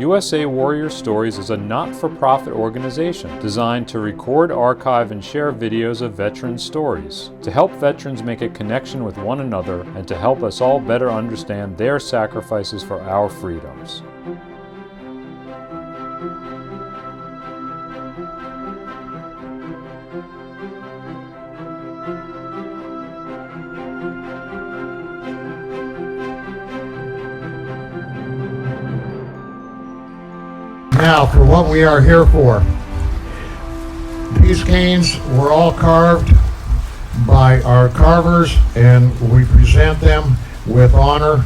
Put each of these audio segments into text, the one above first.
USA Warrior Stories is a not-for-profit organization designed to record, archive, and share videos of veteran stories, to help veterans make a connection with one another and to help us all better understand their sacrifices for our freedoms. Now, for what we are here for. These canes were all carved by our carvers, and we present them with honor.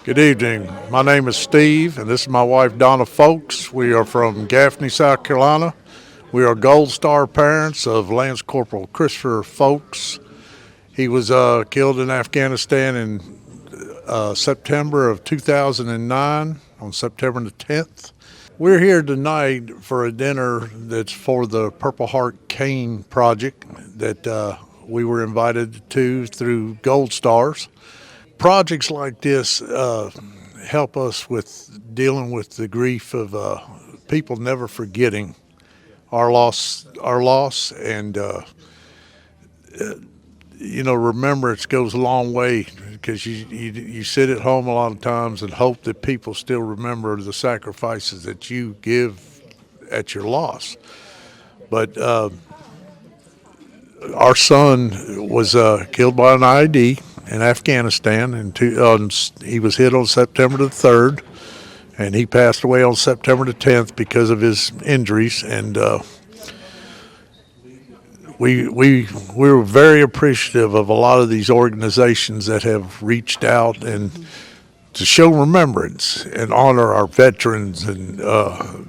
Good evening. My name is Steve, and this is my wife, Donna Fowlkes. We are from Gaffney, South Carolina. We are Gold Star parents of Lance Corporal Christopher Fowlkes. He was killed in Afghanistan in September of 2009. On September the 10th. We're here tonight for a dinner that's for the Purple Heart Cane Project that we were invited to through Gold Stars. Projects like this help us with dealing with the grief of people never forgetting our loss, and remembrance goes a long way, because you sit at home a lot of times and hope that people still remember the sacrifices that you give at your loss. But our son was killed by an IED in Afghanistan, and he was hit on September the 3rd, and he passed away on September the 10th because of his injuries. And we were very appreciative of a lot of these organizations that have reached out and to show remembrance and honor our veterans and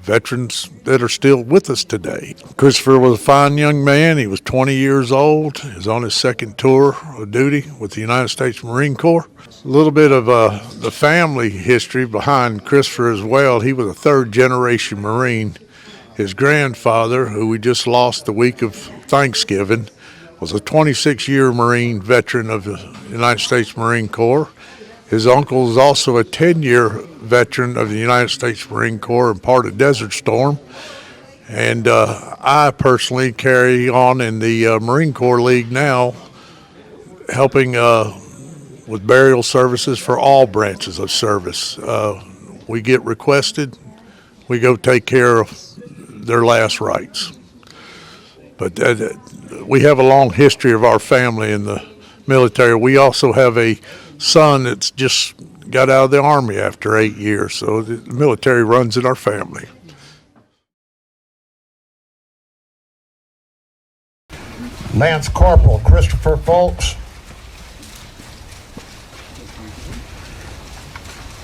veterans that are still with us today. Christopher was a fine young man. He was 20 years old. He was on his second tour of duty with the United States Marine Corps. A little bit of the family history behind Christopher as well. He was a third-generation Marine. His grandfather, who we just lost the week of Thanksgiving, was a 26-year Marine veteran of the United States Marine Corps. His uncle is also a 10-year veteran of the United States Marine Corps and part of Desert Storm. And I personally carry on in the Marine Corps League now, helping with burial services for all branches of service. We get requested, we go take care of their last rites. But we have a long history of our family in the military. We also have a son that's just got out of the Army after 8 years, so the military runs in our family. Lance Corporal Christopher Fowlkes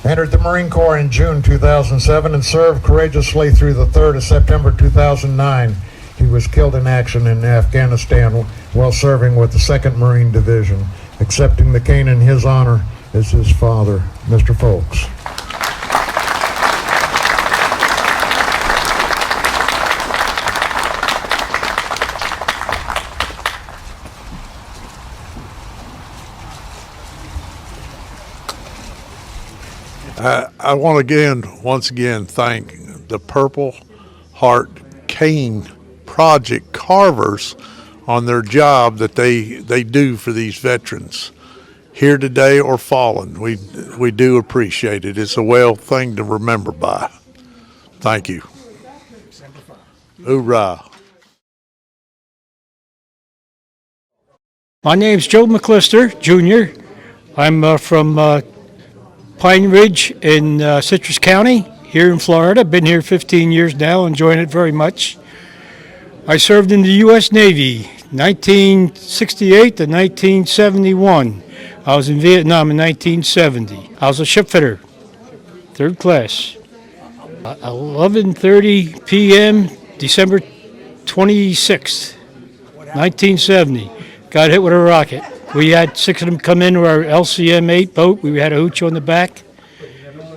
entered the Marine Corps in June 2007 and served courageously through the 3rd of September 2009. He was killed in action in Afghanistan while serving with the 2nd Marine Division. Accepting the cane in his honor is his father, Mr. Fowlkes. I want to once again thank the Purple Heart Cane Project carvers on their job that they do for these veterans, here today or fallen. We do appreciate it. It's a well thing to remember by. Thank you. Hoorah. My name's Joe McClister, Jr. I'm from Pine Ridge in Citrus County, here in Florida. Been here 15 years now, enjoying it very much. I served in the U.S. Navy, 1968 to 1971. I was in Vietnam in 1970. I was a ship fitter, 3rd class. 11:30 p.m., December 26th, 1970. Got hit with a rocket. We had 6 of them come into our LCM-8 boat. We had a hooch on the back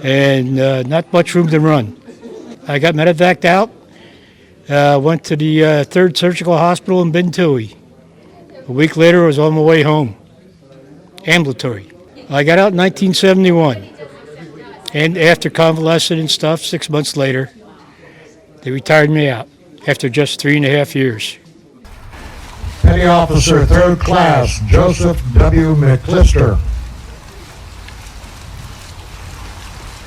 and not much room to run. I got medevaced out, went to the 3rd Surgical Hospital in Bentoy. A week later, I was on my way home, ambulatory. I got out in 1971. And after convalescing and stuff, 6 months later, they retired me out after just 3.5 years. Petty Officer, 3rd Class, Joseph W. McClister.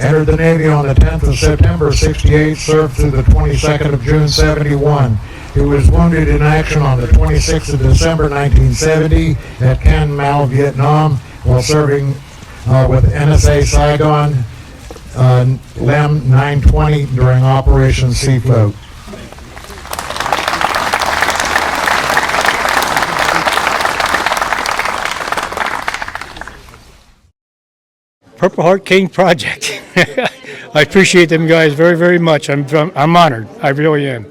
Entered the Navy on the 10th of September, 68, served through the 22nd of June, 71. He was wounded in action on the 26th of December, 1970 at Can Mau, Vietnam, while serving with NSA Saigon, LEM 920 during Operation Sea Float. Purple Heart King Project. I appreciate them guys very, very much. I'm honored. I really am.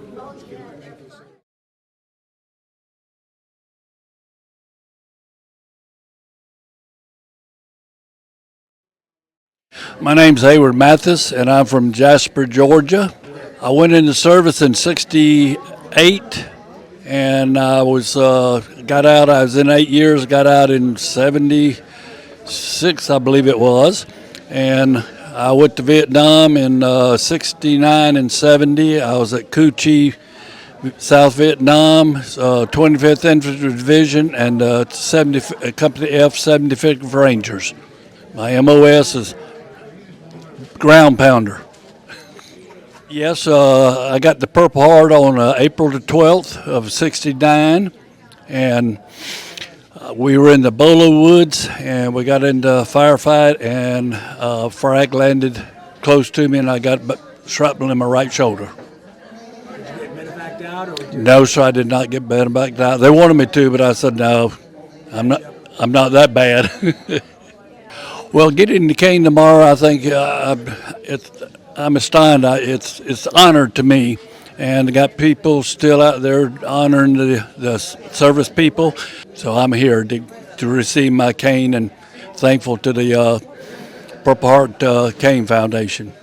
My name's Hayward Mathis, and I'm from Jasper, Georgia. I went into service in '68, and I was got out. I was in 8 years. Got out in '76, I believe it was, and I went to Vietnam in '69 and '70. I was at Cu Chi, South Vietnam, 25th Infantry Division, and Company F 75th Rangers. My MOS is ground pounder. Yes, I got the Purple Heart on April the 12th of '69, and we were in the Bowe Woods, and we got into a firefight, and frag landed close to me, and I got shrapnel in my right shoulder. Did you get medevaced out? Or No, sir, I did not get medevaced out. They wanted me to, but I said no. I'm not that bad. Well, getting the cane tomorrow, I think I'm astounded. It's honored to me, and I got people still out there honoring the service people. So I'm here to receive my cane, and thankful to the Purple Heart Cane Foundation.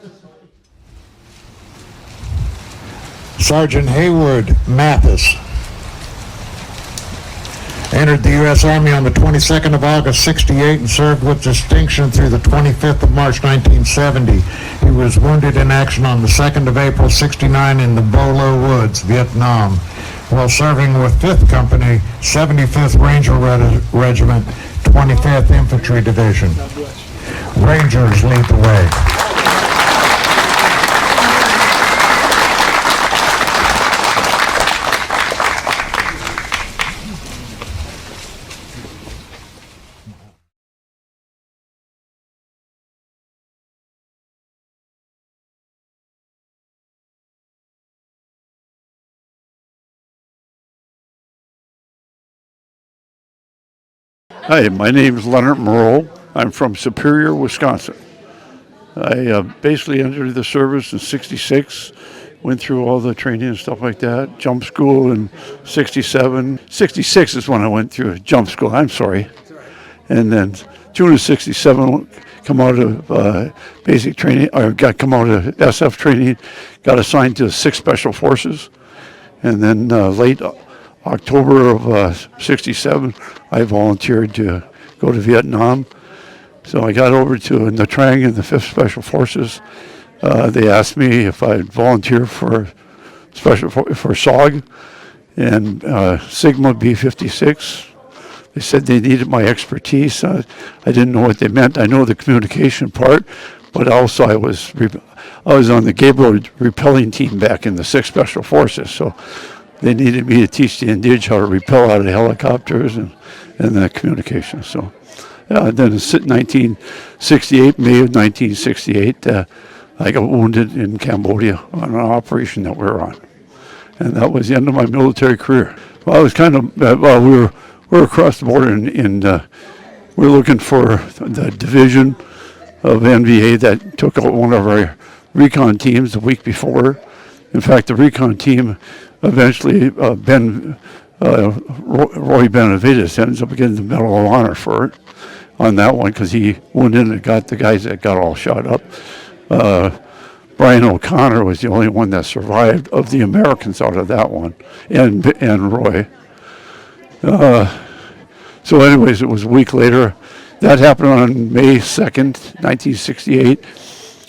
Sergeant Hayward Mathis. Entered the U.S. Army on the 22nd of August, 68, and served with distinction through the 25th of March, 1970. He was wounded in action on the 2nd of April, 69 in the Bowe Woods, Vietnam, while serving with 5th Company, 75th Ranger Regiment, 25th Infantry Division. Rangers lead the way. Hi, my name is Leonard Merle. I'm from Superior, Wisconsin. I basically entered the service in '66, went through all the training and stuff like that. Jump school in '67. '66 is when I went through jump school, I'm sorry. And then June of '67, come out of basic training, or come out of SF training, got assigned to 6 Special Forces. And then late October of '67, I volunteered to go to Vietnam. So I got over to Nha Trang in the 5th Special Forces. They asked me if I'd volunteer for SOG and Sigma B-56. They said they needed my expertise. I didn't know what they meant. I know the communication part, but also I was on the Gabriel repelling team back in the 6th Special Forces. So they needed me to teach the Indians how to repel out of helicopters and the communication. So then in 1968, May of 1968, I got wounded in Cambodia on an operation that we were on. And that was the end of my military career. Well, I was kind of, we were across the border and we were looking for the division of NVA that took out one of our recon teams the week before. In fact, the recon team eventually, Roy Benavides ends up getting the Medal of Honor for it on that one because he went in and got the guys that got all shot up. Brian O'Connor was the only one that survived of the Americans out of that one, and Roy. So anyways, it was a week later. That happened on May 2nd, 1968.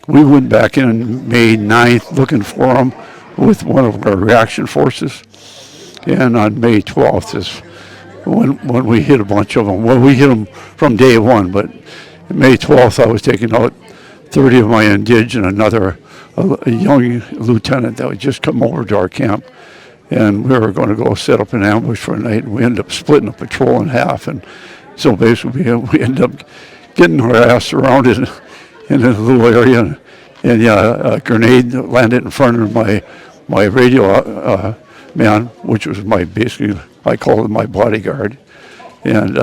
we went back in May 9th looking for them with one of our reaction forces. And on May 12th is when we hit a bunch of them. Well, we hit them from day one, but May 12th I was taking out 30 of my indig and a young lieutenant that would just come over to our camp. And we were going to go set up an ambush for a night, and we ended up splitting the patrol in half. And so basically we ended up getting our ass surrounded in a little area. And yeah, a grenade landed in front of my radio man, which was basically, I call it my bodyguard. And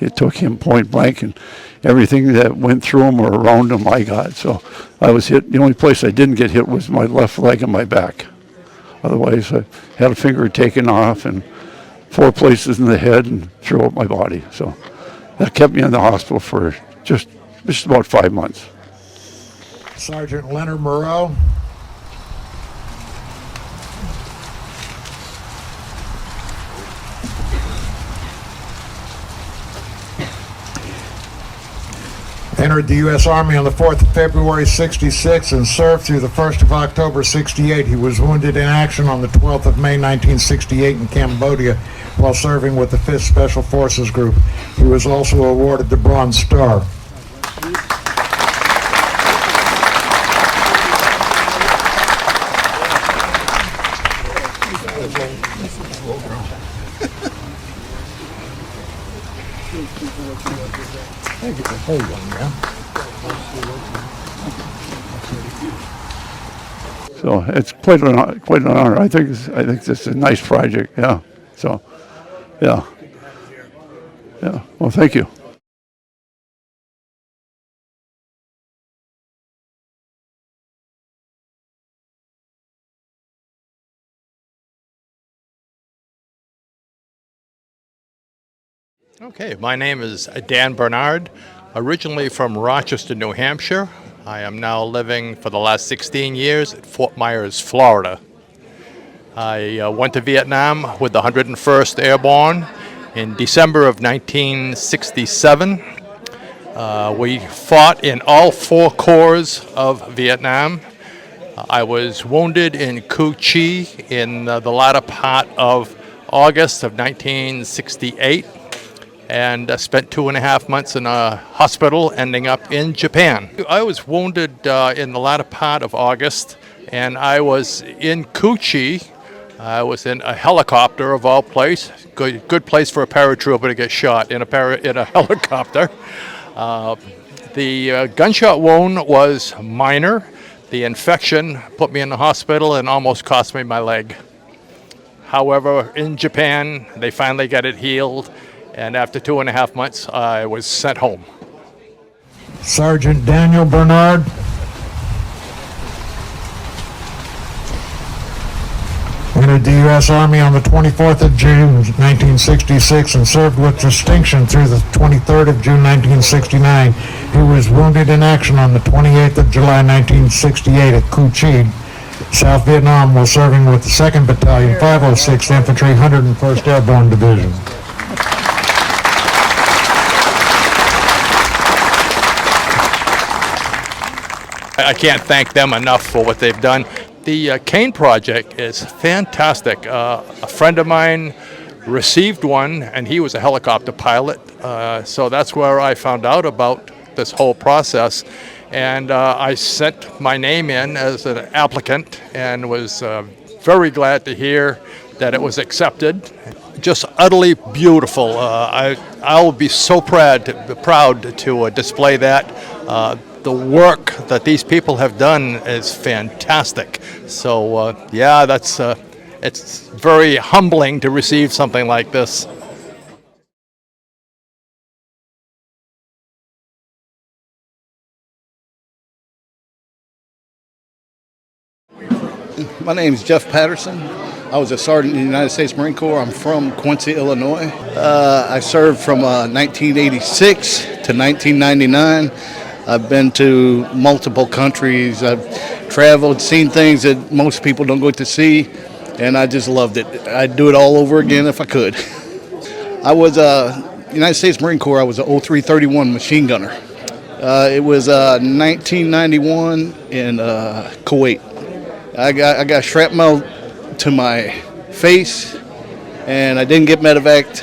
it took him point blank, and everything that went through him or around him I got. So I was hit. The only place I didn't get hit was my left leg and my back. Otherwise, I had a finger taken off and 4 places in the head and throughout my body. So that kept me in the hospital for just about 5 months. Sergeant Leonard Moreau. Entered the U.S. Army on the 4th of February, 66 and served through the 1st of October, 68. He was wounded in action on the 12th of May, 1968 in Cambodia while serving with the 5th Special Forces Group. He was also awarded the Bronze Star. So it's quite an honor. I think this is a nice project. Yeah. So, yeah. Well, thank you. Okay, my name is Dan Bernard, originally from Rochester, New Hampshire. I am now living for the last 16 years at Fort Myers, Florida. I went to Vietnam with the 101st Airborne in December of 1967. We fought in all 4 corps of Vietnam. I was wounded in Cu Chi in the latter part of August of 1968. And spent 2.5 months in a hospital, ending up in Japan. I was wounded in the latter part of August, and I was in Cu Chi. I was in a helicopter of all places. Good place for a paratrooper to get shot, in a helicopter. The gunshot wound was minor. The infection put me in the hospital and almost cost me my leg. However, in Japan, they finally got it healed. And after 2.5 months, I was sent home. Sergeant Daniel Bernard. Entered the U.S. Army on the 24th of June, 1966, and served with distinction through the 23rd of June, 1969. He was wounded in action on the 28th of July, 1968 at Cu Chi, South Vietnam, while serving with the 2nd Battalion, 506th Infantry, 101st Airborne Division. I can't thank them enough for what they've done. The cane project is fantastic. A friend of mine received one, and he was a helicopter pilot. So that's where I found out about this whole process. And I sent my name in as an applicant and was very glad to hear that it was accepted. Just utterly beautiful. I'll be so proud to display that. The work that these people have done is fantastic. So yeah, it's very humbling to receive something like this. My name is Jeff Patterson. I was a sergeant in the United States Marine Corps. I'm from Quincy, Illinois. I served from 1986 to 1999. I've been to multiple countries. I've traveled, seen things that most people don't get to see, and I just loved it. I'd do it all over again if I could. I was United States Marine Corps. I was a 0331 machine gunner. It was 1991 in Kuwait. I got shrapnel to my face, and I didn't get medevaced.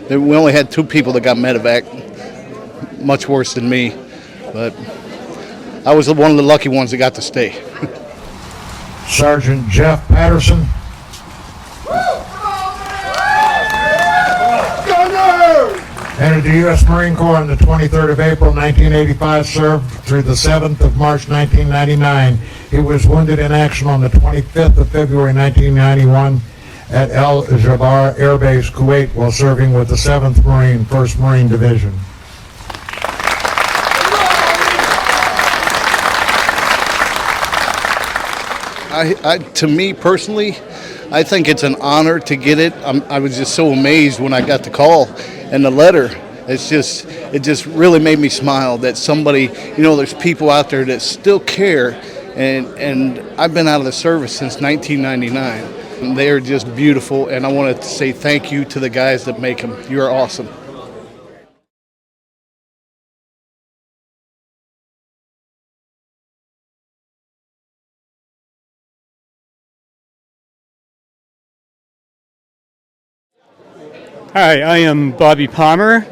We only had 2 people that got medevaced, much worse than me, but I was one of the lucky ones that got to stay. Sergeant Jeff Patterson. Entered the U.S. Marine Corps on the 23rd of April, 1985, served through the 7th of March, 1999. He was wounded in action on the 25th of February, 1991 at El Jabbar Air Base, Kuwait, while serving with the 7th Marine, 1st Marine Division. To me personally, I think it's an honor to get it. I was just so amazed when I got the call and the letter. It just really made me smile that somebody, there's people out there that still care, and I've been out of the service since 1999. And they are just beautiful, and I want to say thank you to the guys that make them. You are awesome. Hi, I am Bobby Palmer.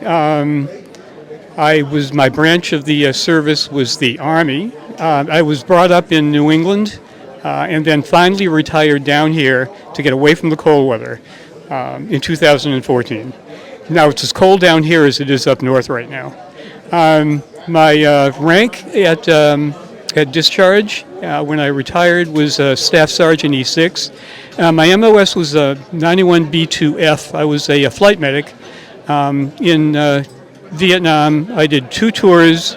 My branch of the service was the Army. I was brought up in New England and then finally retired down here to get away from the cold weather in 2014. Now it's as cold down here as it is up north right now. My rank at discharge when I retired was Staff Sergeant E6. My MOS was a 91B2F. I was a flight medic in Vietnam. I did 2 tours,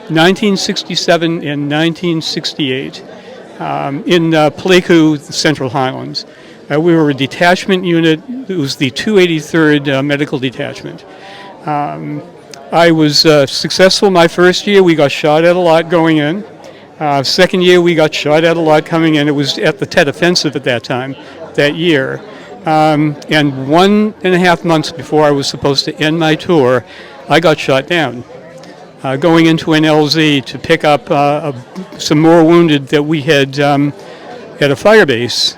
1967 and 1968, in Pleiku, the Central Highlands. We were a detachment unit. It was the 283rd Medical Detachment. I was successful my first year. We got shot at a lot going in. Second year, we got shot at a lot coming in. It was at the Tet Offensive at that time, that year. And 1.5 months before I was supposed to end my tour, I got shot down. Going into an LZ to pick up some more wounded that we had at a fire base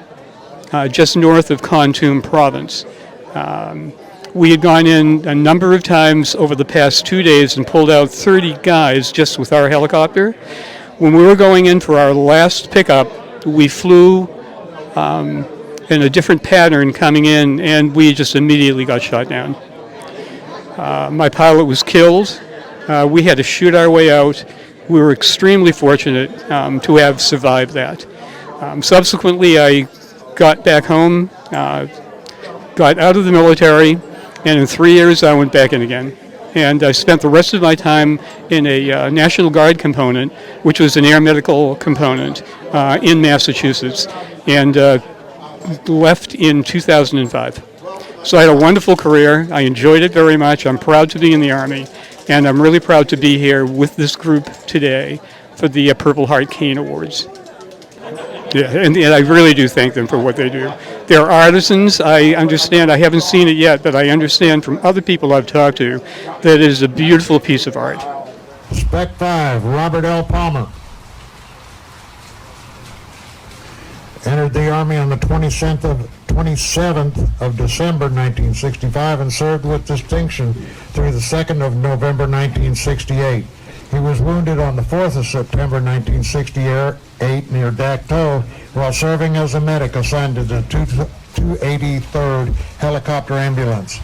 just north of Kontum Province. We had gone in a number of times over the past 2 days and pulled out 30 guys just with our helicopter. When we were going in for our last pickup, we flew in a different pattern coming in, and we just immediately got shot down. My pilot was killed. We had to shoot our way out. We were extremely fortunate to have survived that. Subsequently, I got back home, got out of the military, and in 3 years I went back in again. And I spent the rest of my time in a National Guard component, which was an air medical component in Massachusetts, and left in 2005. So I had a wonderful career. I enjoyed it very much. I'm proud to be in the Army, and I'm really proud to be here with this group today for the Purple Heart Cane Awards. Yeah, and I really do thank them for what they do. They're artisans. I understand, I haven't seen it yet, but I understand from other people I've talked to that it is a beautiful piece of art. Spec 5, Robert L. Palmer. Entered the Army on the 27th of December 1965 and served with distinction through the 2nd of November 1968. He was wounded on the 4th of September 1968 near Dak To while serving as a medic assigned to the 283rd Helicopter Ambulance,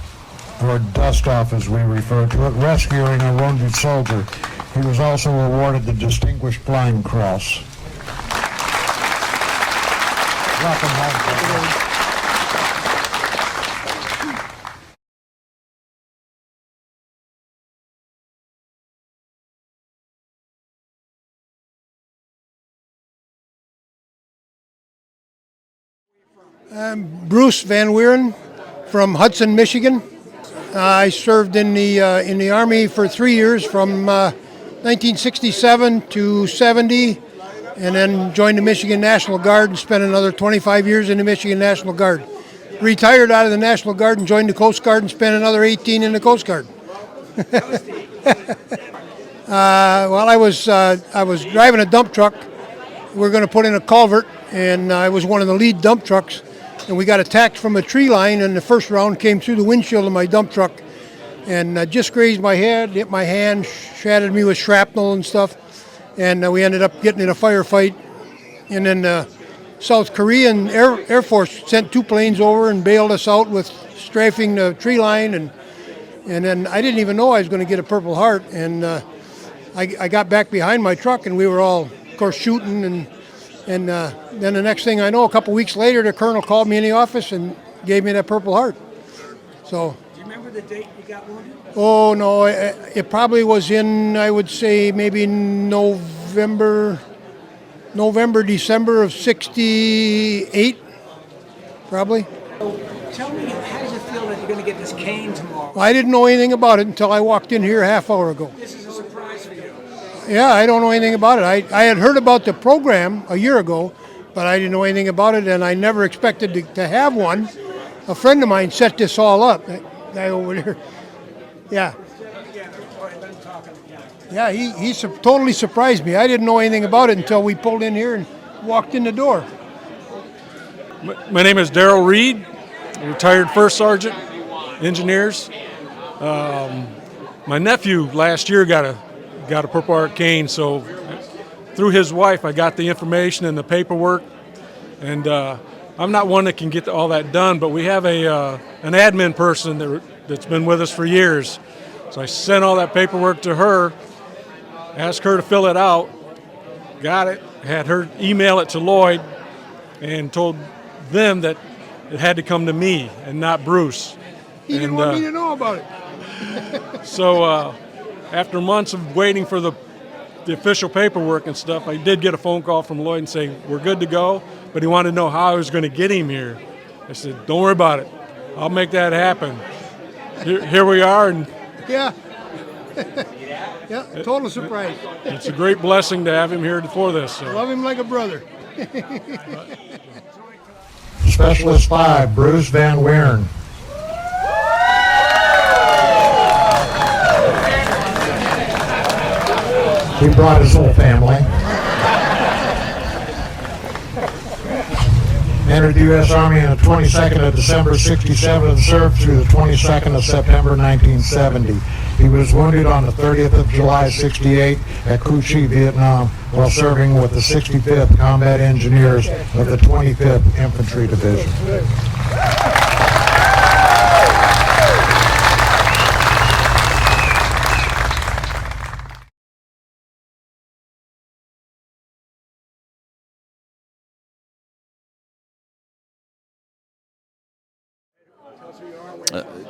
or Dust Off as we refer to it, rescuing a wounded soldier. He was also awarded the Distinguished Flying Cross. Welcome home. I'm Bruce Van Weeren from Hudson, Michigan. I served in the Army for 3 years, from 1967 to 70, and then joined the Michigan National Guard and spent another 25 years in the Michigan National Guard. Retired out of the National Guard and joined the Coast Guard and spent another 18 in the Coast Guard. Well, I was driving a dump truck. We were going to put in a culvert, and I was one of the lead dump trucks. And we got attacked from a tree line, and the first round came through the windshield of my dump truck, and just grazed my head, hit my hand, shattered me with shrapnel and stuff. And we ended up getting in a firefight. And then South Korean Air Force sent 2 planes over and bailed us out with strafing the tree line. And then I didn't even know I was going to get a Purple Heart. And I got back behind my truck, and we were all, of course, shooting. And then the next thing I know, a couple weeks later, the colonel called me in the office and gave me that Purple Heart. So. Do you remember the date you got wounded? Oh, no, it probably was in, I would say, maybe November, December of '68, probably. Tell me, how does it feel that you're going to get this cane tomorrow? I didn't know anything about it until I walked in here a half hour ago. This is a surprise for you. Yeah, I don't know anything about it. I had heard about the program a year ago, but I didn't know anything about it, and I never expected to have one. A friend of mine set this all up, that guy over there. Yeah. Yeah, he totally surprised me. I didn't know anything about it until we pulled in here and walked in the door. My name is Darrell Reed, retired first sergeant, engineers. My nephew last year got a Purple Heart cane, so through his wife I got the information and the paperwork. And I'm not one that can get all that done, but we have an admin person that's been with us for years. So I sent all that paperwork to her, asked her to fill it out, got it, had her email it to Lloyd, and told them that it had to come to me and not Bruce. He didn't want me to know about it. So after months of waiting for the official paperwork and stuff, I did get a phone call from Lloyd and saying, we're good to go, but he wanted to know how I was going to get him here. I said, don't worry about it. I'll make that happen. Here we are. And yeah. Yeah, total surprise. It's a great blessing to have him here for this. So. Love him like a brother. Specialist 5, Bruce Van Weeren. He brought his whole family. Entered the U.S. Army on the 22nd of December '67 and served through the 22nd of September 1970. He was wounded on the 30th of July '68 at Cu Chi, Vietnam, while serving with the 65th Combat Engineers of the 25th Infantry Division.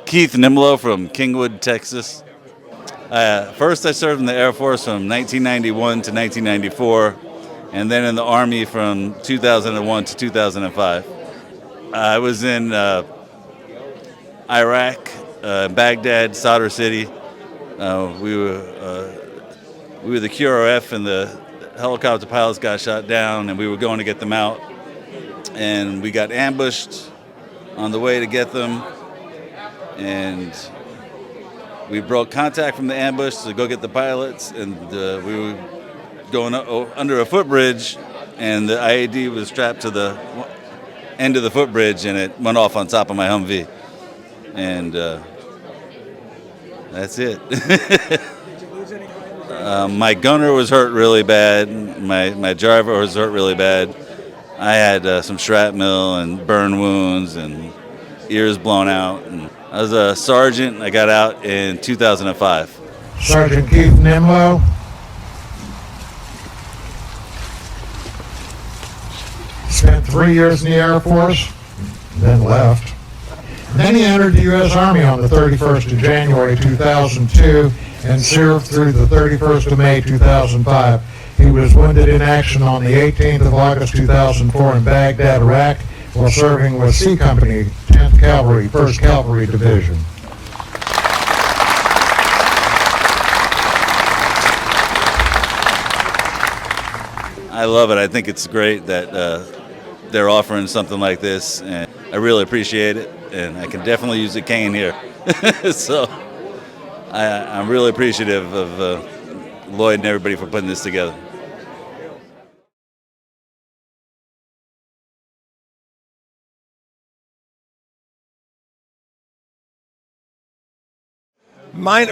Keith Nimlo from Kingwood, Texas. First, I served in the Air Force from 1991 to 1994, and then in the Army from 2001 to 2005. I was in Iraq, Baghdad, Sadr City. We were the QRF, and the helicopter pilots got shot down, and we were going to get them out. And we got ambushed on the way to get them. And we broke contact from the ambush to go get the pilots, and we were going under a footbridge, and the IED was strapped to the end of the footbridge, and it went off on top of my Humvee. And that's it. My gunner was hurt really bad. My driver was hurt really bad. I had some shrapnel and burn wounds and ears blown out. And I was a sergeant. I got out in 2005. Sergeant Keith Nimlo. Spent 3 years in the Air Force, then left. Then he entered the U.S. Army on the 31st of January 2002 and served through the 31st of May 2005. He was wounded in action on the 18th of August 2004 in Baghdad, Iraq, while serving with C Company, 10th Cavalry, 1st Cavalry Division. I love it. I think it's great that they're offering something like this, and I really appreciate it, and I can definitely use a cane here. So I'm really appreciative of Lloyd and everybody for putting this together.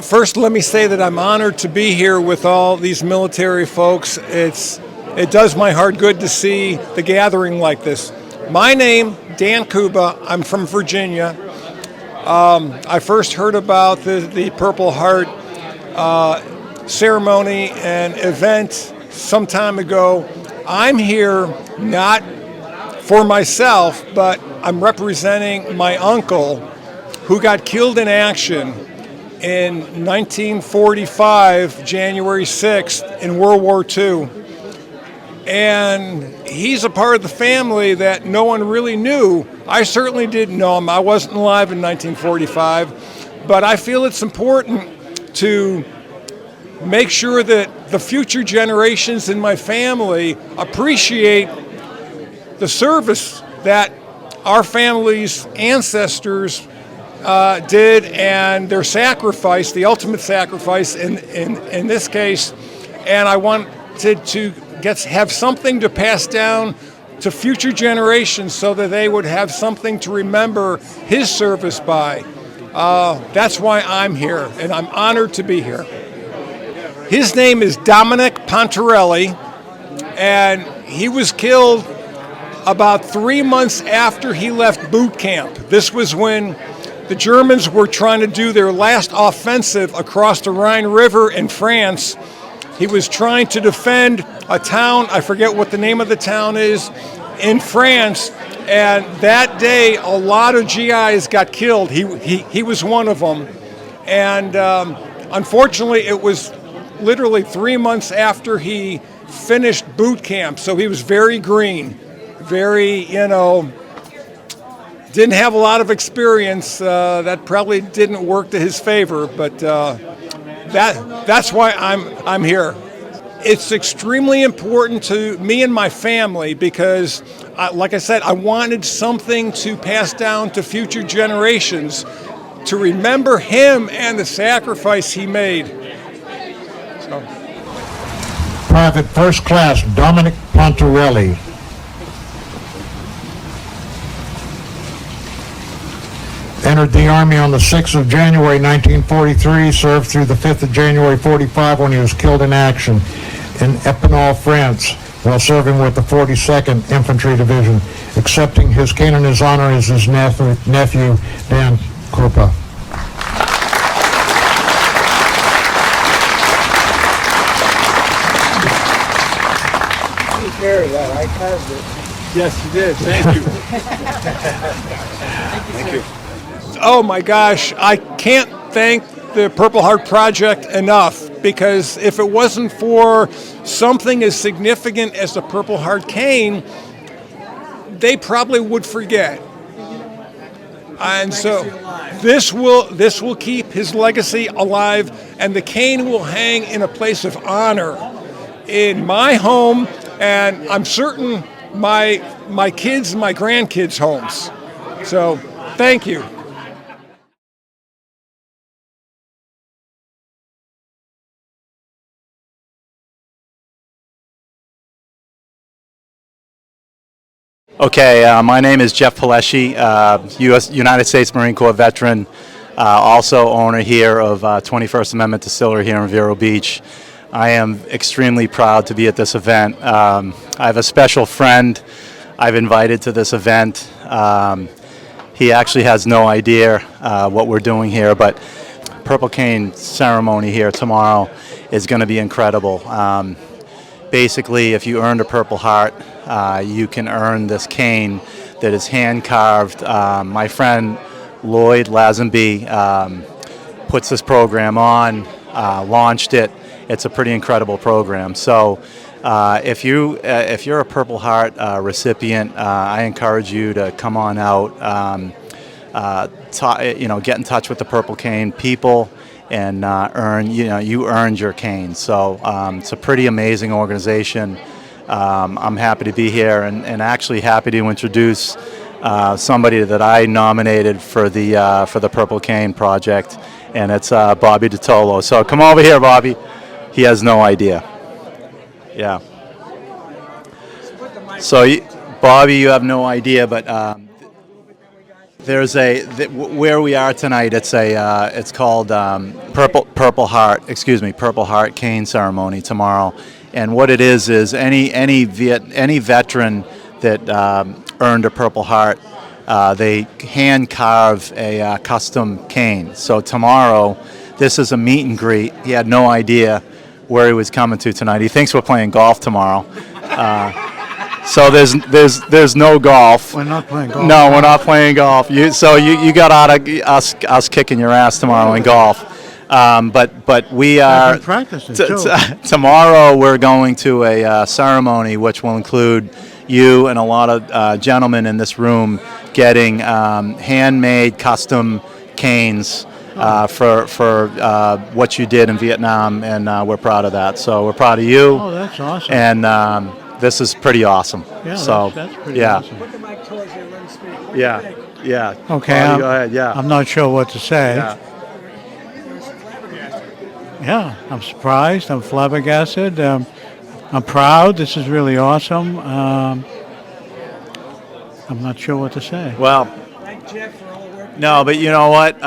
First, let me say that I'm honored to be here with all these military folks. It does my heart good to see the gathering like this. My name, Dan Kuba. I'm from Virginia. I first heard about the Purple Heart ceremony and event some time ago. I'm here not for myself, but I'm representing my uncle who got killed in action in 1945, January 6th, in World War II. And he's a part of the family that no one really knew. I certainly didn't know him. I wasn't alive in 1945. But I feel it's important to make sure that the future generations in my family appreciate the service that our family's ancestors did, and their sacrifice, the ultimate sacrifice in this case. And I wanted to have something to pass down to future generations so that they would have something to remember his service by. That's why I'm here, and I'm honored to be here. His name is Dominic Pontarelli, and he was killed about 3 months after he left boot camp. This was when the Germans were trying to do their last offensive across the Rhine River in France. He was trying to defend a town, I forget what the name of the town is, in France, and that day a lot of GIs got killed. He was one of them, and unfortunately it was literally 3 months after he finished boot camp, so he was very green, very, didn't have a lot of experience. That probably didn't work to his favor, but that's why I'm here. It's extremely important to me and my family because, like I said, I wanted something to pass down to future generations to remember him and the sacrifice he made. So. Private First Class Dominic Pontarelli. Entered the Army on the 6th of January 1943, served through the 5th of January 45 when he was killed in action in Pennell, France, while serving with the 42nd Infantry Division. Accepting his cane in his honor is his nephew, Dan Kuba. Take care of that. I carved it. Yes, you did. Thank you. Thank you. Oh my gosh, I can't thank the Purple Heart Project enough, because if it wasn't for something as significant as the Purple Heart cane, they probably would forget. And so this will keep his legacy alive, and the cane will hang in a place of honor in my home, and I'm certain my kids and my grandkids' homes. So thank you. Okay, my name is Jeff Pelesci, United States Marine Corps veteran, also owner here of 21st Amendment Distillery here in Vero Beach. I am extremely proud to be at this event. I have a special friend I've invited to this event. He actually has no idea what we're doing here, but Purple Cane ceremony here tomorrow is going to be incredible. Basically, if you earned a Purple Heart, you can earn this cane that is hand-carved. My friend Lloyd Lazenby puts this program on, launched it. It's a pretty incredible program. So if you're a Purple Heart recipient, I encourage you to come on out, get in touch with the Purple Cane people, and you earned your cane. So it's a pretty amazing organization. I'm happy to be here, and actually happy to introduce somebody that I nominated for the Purple Cane project, and it's Bobby DiTolo. So come over here, Bobby. he has no idea. Yeah. So, Bobby, you have no idea, but there's where we are tonight. It's called Purple Heart cane ceremony tomorrow, and what it is any veteran that earned a Purple Heart, they hand carve a custom cane. So tomorrow, this is a meet and greet. He had no idea where he was coming to tonight. He thinks we're playing golf tomorrow. So there's no golf. We're not playing golf. No, we're not playing golf. You got out of us kicking your ass tomorrow in golf. But we are practicing tomorrow. We're going to a ceremony which will include you and a lot of gentlemen in this room getting handmade custom canes for what you did in Vietnam, and we're proud of that. So we're proud of you. Oh, that's awesome. And this is pretty awesome. Yeah, so that's pretty awesome. Put the mic towards you and let him speak. Yeah. Okay, Go ahead. Yeah. I'm not sure what to say. Yeah. Yeah, I'm surprised. I'm flabbergasted. I'm proud. This is really awesome. I'm not sure what to say. Well, Thank Jeff for all the work. no, but you know what?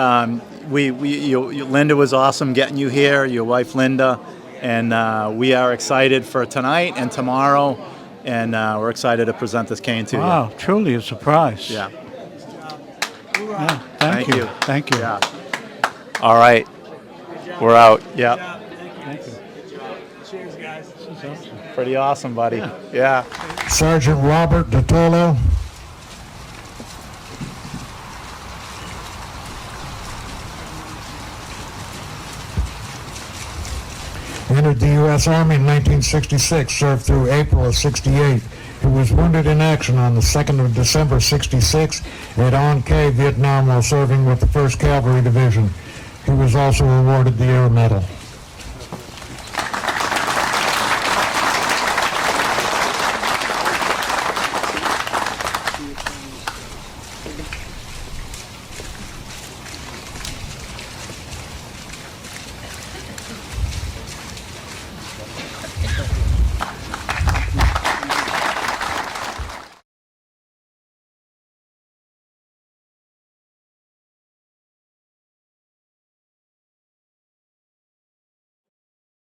Linda was awesome getting you here. Your wife, Linda. And we are excited for tonight and tomorrow, and we're excited to present this cane to you. Wow, truly a surprise. Yeah. Yeah, thank you. Thank you. Yeah. All right. We're out. Yeah. Thank you. Cheers, guys. This is awesome. Pretty awesome, buddy. Yeah. Sergeant Robert DiTolo. Entered the U.S. Army in 1966, served through April of 68. He was wounded in action on the 2nd of December 66 at On Cay, Vietnam, while serving with the 1st Cavalry Division. He was also awarded the Air Medal.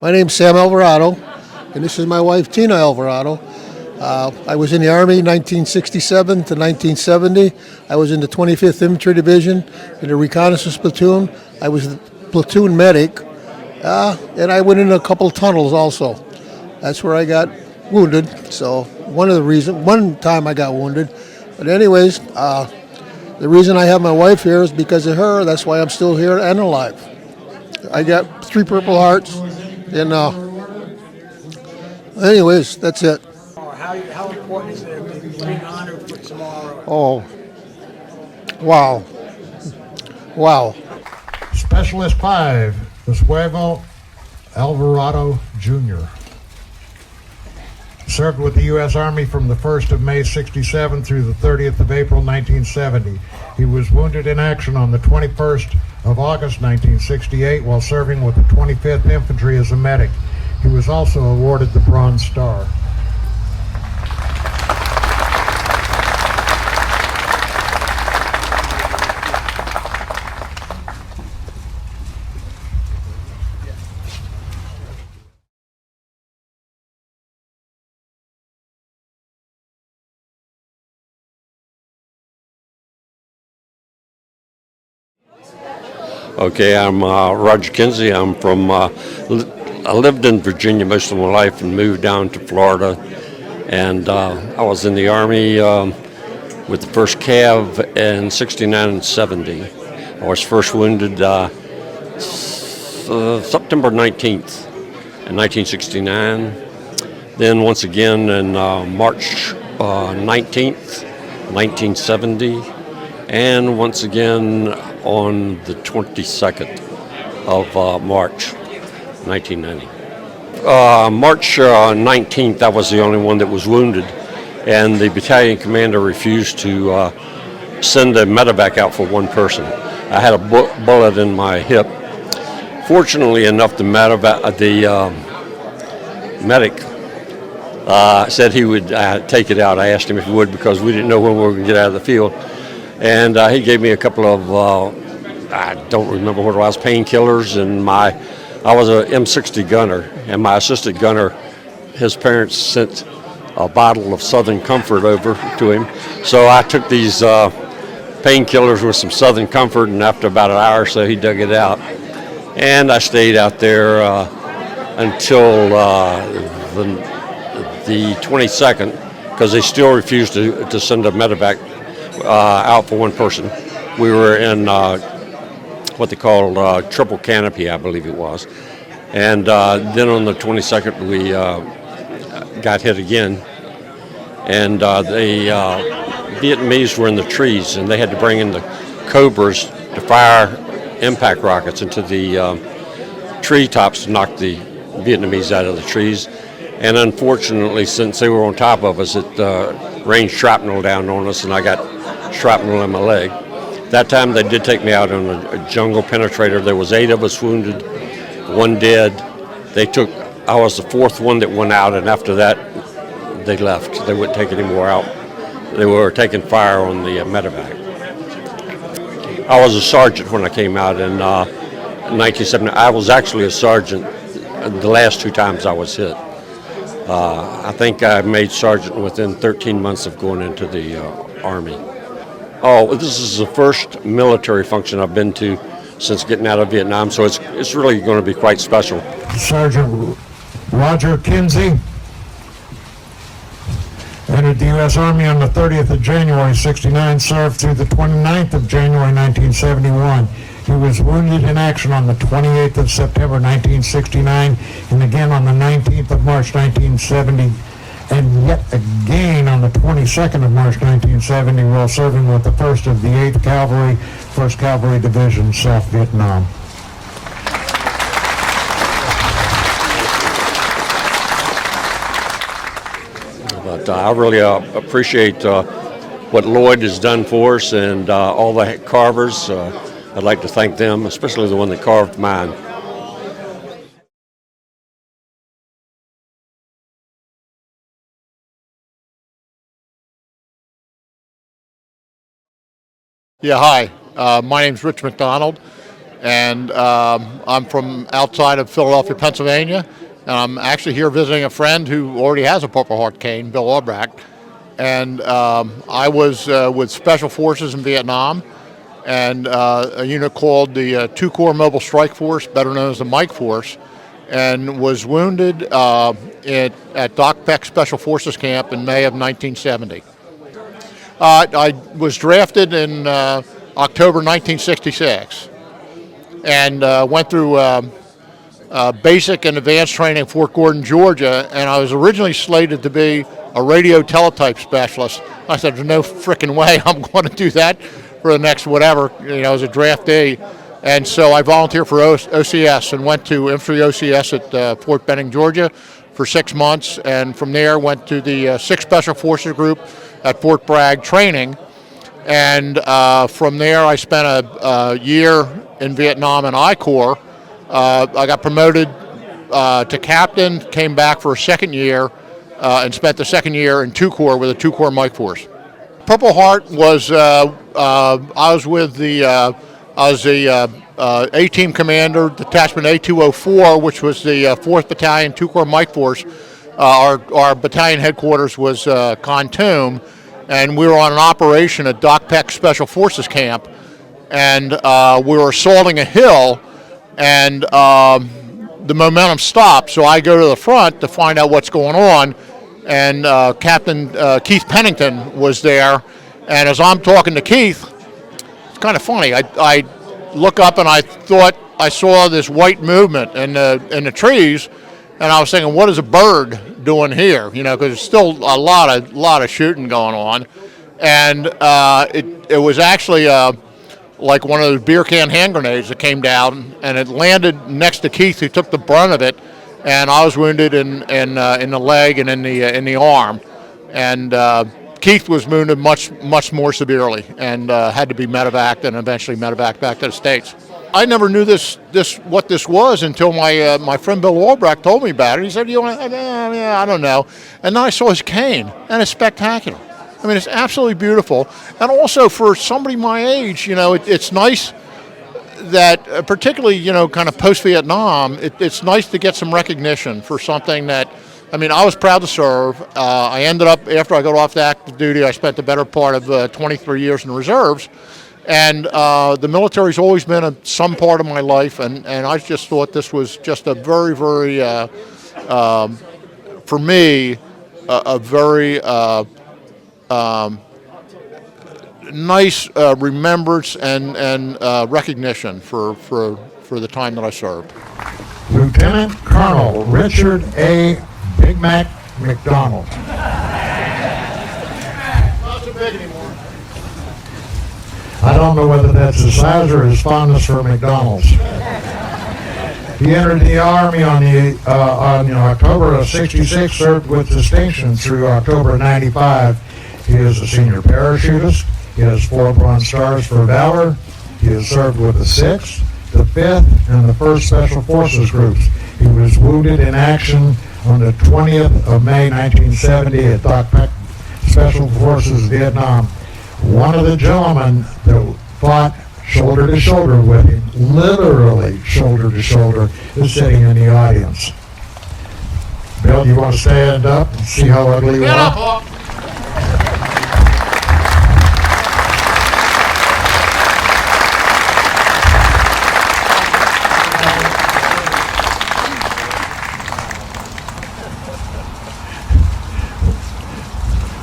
My name's Sam Alvarado, and this is my wife, Tina Alvarado. I was in the Army 1967 to 1970. I was in the 25th Infantry Division in the reconnaissance platoon. I was the platoon medic, and I went in a couple tunnels also. That's where I got wounded. So one time I got wounded. But anyways, the reason I have my wife here is because of her. That's why I'm still here and alive. I got 3 Purple Hearts. And anyways, that's it. How important is it being honored for tomorrow? Oh, wow. Specialist 5, Eusevio Alvarado, Jr. Served with the U.S. Army from the 1st of May 67 through the 30th of April 1970. He was wounded in action on the 21st of August 1968 while serving with the 25th Infantry as a medic. He was also awarded the Bronze Star. Okay, I'm Roger Kinsey. I'm from, I lived in Virginia most of my life and moved down to Florida. And I was in the Army with the 1st Cav in 69 and 70. I was first wounded September 19th in 1969. Then once again in March 19th, 1970. And once again on the 22nd of March, 1990. March 19th, I was the only one that was wounded, and the battalion commander refused to send a medevac out for one person. I had a bullet in my hip Fortunately enough, the medic said he would take it out. I asked him if he would because we didn't know when we were going to get out of the field. And he gave me a couple of, I don't remember what it was, painkillers. And I was a M60 gunner, and my assistant gunner, his parents sent a bottle of Southern Comfort over to him. So I took these painkillers with some Southern Comfort, and after about an hour or so, he dug it out. And I stayed out there until the 22nd, because they still refused to send a medevac out for one person. We were in what they call triple canopy, I believe it was. And then on the 22nd, we got hit again. And the Vietnamese were in the trees, and they had to bring in the Cobras to fire impact rockets into the treetops to knock the Vietnamese out of the trees. And unfortunately, since they were on top of us, it rained shrapnel down on us, and I got shrapnel in my leg. That time they did take me out on a jungle penetrator. There was 8 of us wounded, 1 dead. I was the 4th one that went out, and after that, they left. They wouldn't take any more out. They were taking fire on the medevac. I was a sergeant when I came out in 1970. I was actually a sergeant the last 2 times I was hit. I think I made sergeant within 13 months of going into the Army. Oh, this is the first military function I've been to since getting out of Vietnam, so it's really going to be quite special. Sergeant Roger Kinsey entered the U.S. Army on the 30th of January, 69, served through the 29th of January, 1971. He was wounded in action on the 28th of September, 1969, and again on the 19th of March, 1970, and yet again on the 22nd of March, 1970, while serving with the 1st of the 8th Cavalry, 1st Cavalry Division, South Vietnam. But I really appreciate what Lloyd has done for us, and all the carvers. I'd like to thank them, especially the one that carved mine. Yeah, hi. My name's Rich McDonald, and I'm from outside of Philadelphia, Pennsylvania. And I'm actually here visiting a friend who already has a Purple Heart cane, Bill Albrecht. And I was with Special Forces in Vietnam, and a unit called the 2 Corps Mobile Strike Force, better known as the Mike Force, and was wounded at Doc Peck Special Forces Camp in May of 1970. I was drafted in October 1966 and went through basic and advanced training at Fort Gordon, Georgia, and I was originally slated to be a radio teletype specialist. I said, there's no frickin' way I'm going to do that for the next whatever, as a draftee. And so I volunteered for OCS and went to Infantry OCS at Fort Benning, Georgia for 6 months, and from there went to the 6th Special Forces Group at Fort Bragg training. And from there I spent a year in Vietnam in I Corps. I got promoted to captain, came back for a 2nd year, and spent the 2nd year in 2 Corps with a 2 Corps Mike Force. Purple Heart was, I was with the, I was the A-Team Commander, Detachment A204, which was the 4th Battalion 2 Corps Mike Force. Our battalion headquarters was Kontum, and we were on an operation at Doc Peck Special Forces Camp, and we were assaulting a hill, and the momentum stopped, so I go to the front to find out what's going on, and Captain Keith Pennington was there, and as I'm talking to Keith, it's kind of funny, I look up and I thought I saw this white movement in the trees, and I was thinking, what is a bird doing here? Because there's still a lot of shooting going on, and it was actually like one of those beer can hand grenades that came down, and it landed next to Keith, who took the brunt of it, and I was wounded in the leg and in the arm, and Keith was wounded much more severely and had to be medevaced and eventually medevaced back to the States. I never knew what this was until my friend Bill Albrecht told me about it. He said, I don't know. And then I saw his cane, and it's spectacular. I mean, it's absolutely beautiful. And also for somebody my age, it's nice that, particularly, kind of post-Vietnam, it's nice to get some recognition for something that, I was proud to serve. I ended up, after I got off the active duty, I spent the better part of 23 years in the reserves. And the military's always been some part of my life, and I just thought this was just a very, very, for me, a very nice remembrance and recognition for the time that I served. Lieutenant Colonel Richard A. Big Mac McDonald. Not so big anymore. I don't know whether that's his size or his fondness for McDonald's. He entered the Army on October of '66, served with distinction through October of '95. He is a senior parachutist. He has 4 Bronze Stars for Valor. He has served with the 6th, the 5th, and the 1st Special Forces groups. He was wounded in action on the 20th of May 1970 at Doc Peck Special Forces, Vietnam. One of the gentlemen that fought shoulder to shoulder with him, literally shoulder to shoulder, is sitting in the audience. Bill, you want to stand up and see how ugly you are?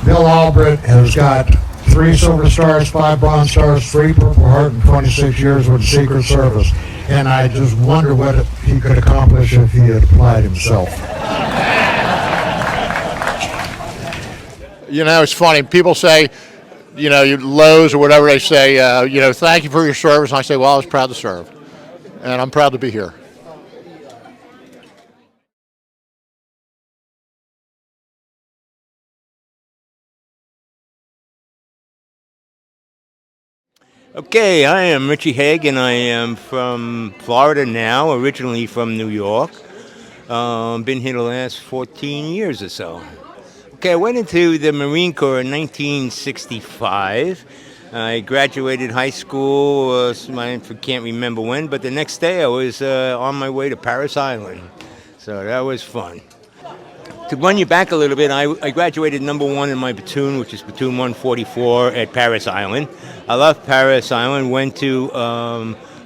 Bill Albrecht has got 3 Silver Stars, 5 Bronze Stars, 3 Purple Heart, and 26 years with the Secret Service. And I just wonder what he could accomplish if he had applied himself. It's funny. People say, Lowe's or whatever, they say, thank you for your service. And I say, well, I was proud to serve. And I'm proud to be here. Okay, I am Richie Haig, and I am from Florida now, originally from New York. Been here the last 14 years or so. Okay, I went into the Marine Corps in 1965. I graduated high school, I can't remember when, but the next day I was on my way to Parris Island. So that was fun. To run you back a little bit, I graduated number 1 in my platoon, which is Platoon 144 at Parris Island. I left Parris Island, went to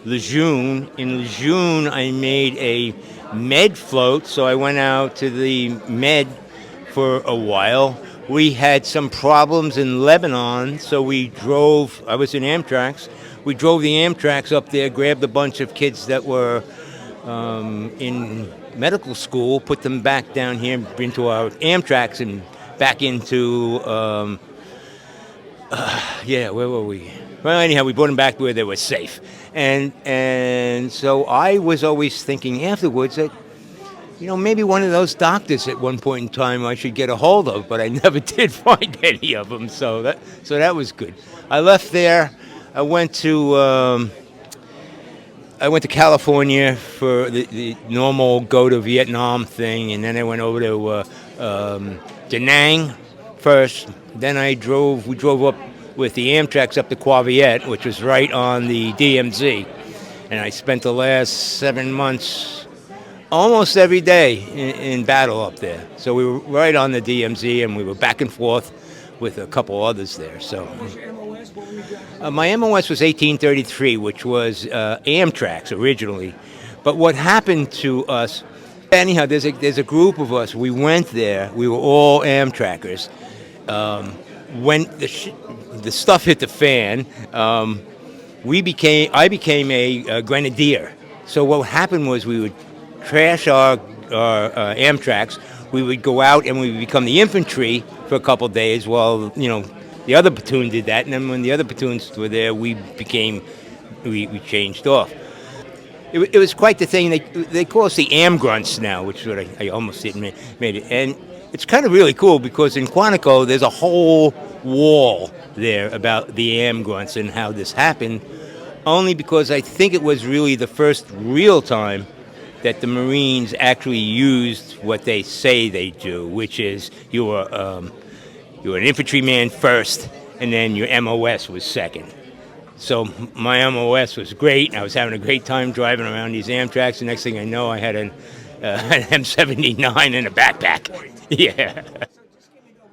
Lejeune. In Lejeune, I made a med float, so I went out to the med for a while. We had some problems in Lebanon, so I was in Amtrak's. We drove the Amtrak's up there, grabbed a bunch of kids that were in medical school, put them back down here into our Amtrak's and back into, where were we? Well, anyhow, we brought them back where they were safe. And so I was always thinking afterwards that, maybe one of those doctors at one point in time I should get a hold of, but I never did find any of them, so that was good. I left there. I went to California for the normal go to Vietnam thing, and then I went over to Da Nang first. Then we drove up with the Amtrak's up to Quaviet, which was right on the DMZ. And I spent the last 7 months almost every day in battle up there. So we were right on the DMZ, and we were back and forth with a couple others there. So my MOS was 1833, which was Amtrak's originally. But what happened to us, anyhow, there's a group of us. We went there. We were all Amtrackers. When the stuff hit the fan, I became a grenadier. So what happened was we would trash our Amtrak's. We would go out and we would become the infantry for a couple of days while, the other platoon did that. And then when the other platoons were there, we changed off. It was quite the thing. They call us the Am Grunts now, which is what I almost didn't made it. And it's kind of really cool because in Quantico, there's a whole wall there about the Am Grunts and how this happened. only because I think it was really the first real time that the Marines actually used what they say they do, which is you were an infantryman first, and then your MOS was second. So my MOS was great. I was having a great time driving around these Amtraks. The next thing I know, I had an M79 in a backpack. Yeah.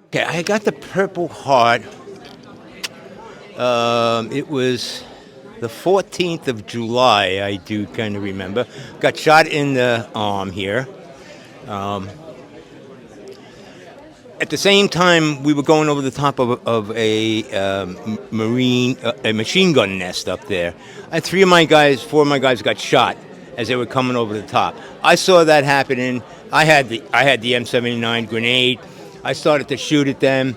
Okay, I got the Purple Heart. It was the 14th of July, I do kind of remember. Got shot in the arm here. At the same time, we were going over the top of a machine gun nest up there. And four of my guys got shot as they were coming over the top. I saw that happening. I had the M79 grenade. I started to shoot at them.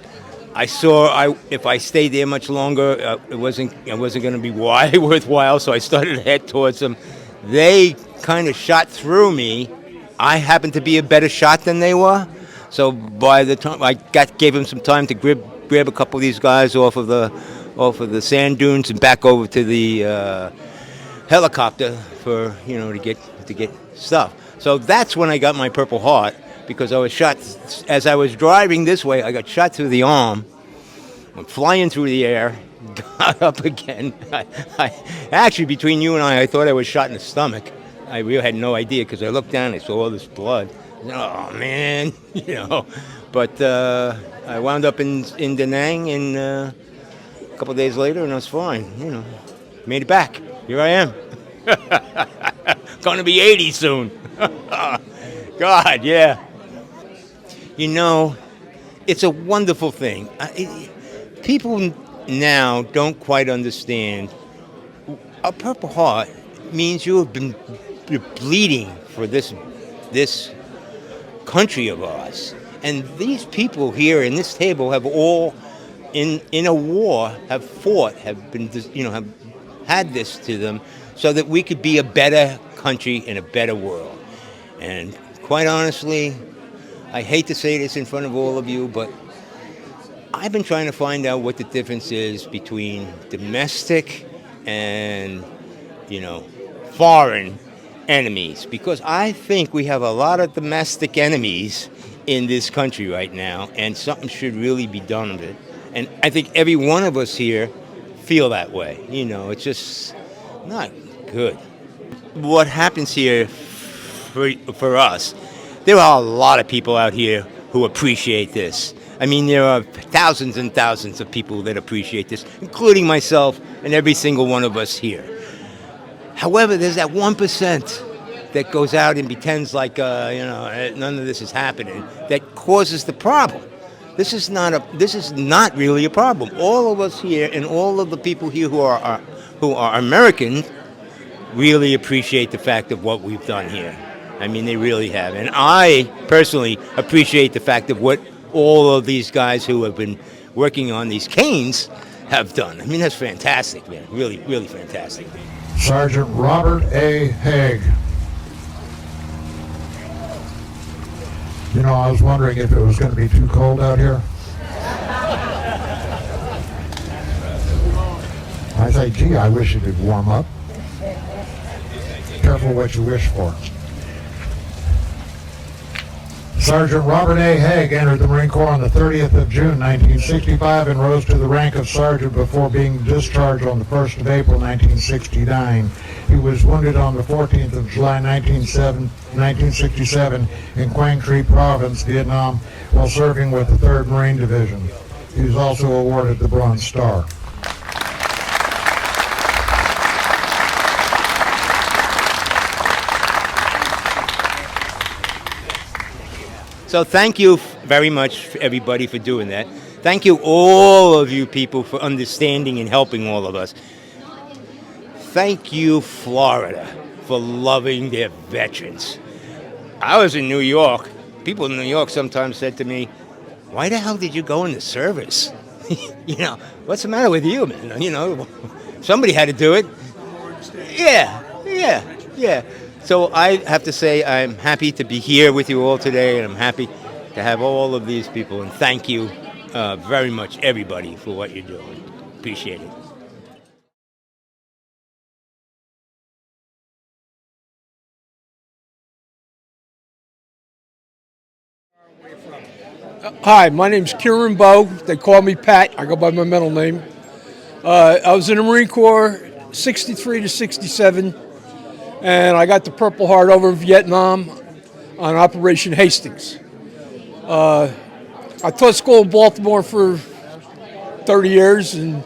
I saw if I stayed there much longer, it wasn't going to be worthwhile. So I started to head towards them. They kind of shot through me. I happened to be a better shot than they were. So by the time I gave them some time to grab a couple of these guys off of the sand dunes and back over to the helicopter for to get stuff. So that's when I got my Purple Heart, because I was shot as I was driving this way. I got shot through the arm, went flying through the air, got up again. I actually, between you and I thought I was shot in the stomach. I really had no idea, because I looked down and I saw all this blood. Oh man, But I wound up in Da Nang, and a couple of days later, and I was fine. Made it back. Here I am. Going to be 80 soon. God, yeah. It's a wonderful thing. People now don't quite understand. A Purple Heart means you're bleeding for this country of ours, and these people here in this table have all, in a war, have fought, have had this to them, so that we could be a better country in a better world. And quite honestly, I hate to say this in front of all of you, but I've been trying to find out what the difference is between domestic and foreign enemies, because I think we have a lot of domestic enemies in this country right now, and something should really be done with it. And I think every one of us here feel that way. It's just not good. What happens here for us, there are a lot of people out here who appreciate this. I mean, there are thousands and thousands of people that appreciate this, including myself and every single one of us here. However, there's that 1% that goes out and pretends like none of this is happening, that causes the problem. This is not really a problem. All of us here and all of the people here who are American really appreciate the fact of what we've done here. I mean, they really have. And I personally appreciate the fact of what all of these guys who have been working on these canes have done. I mean, that's fantastic, man. Really, really fantastic. Sergeant Robert A. Haig. I was wondering if it was going to be too cold out here. I say, gee, I wish it would warm up. Careful what you wish for. Sergeant Robert A. Haig entered the Marine Corps on the 30th of June, 1965, and rose to the rank of sergeant before being discharged on the 1st of April, 1969. He was wounded on the 14th of July, 1967, in Quang Tri Province, Vietnam, while serving with the 3rd Marine Division. He was also awarded the Bronze Star. So thank you very much, everybody, for doing that. Thank you, all of you people, for understanding and helping all of us. Thank you, Florida, for loving their veterans. I was in New York. People in New York sometimes said to me, why the hell did you go in the service? What's the matter with you, man? Somebody had to do it. Yeah. So I have to say I'm happy to be here with you all today, and I'm happy to have all of these people. And thank you very much, everybody, for what you're doing. Appreciate it. Hi, my name's Kieran Bowe. They call me Pat. I go by my middle name. I was in the Marine Corps 63 to 67, and I got the Purple Heart over in Vietnam on Operation Hastings. I taught school in Baltimore for 30 years, and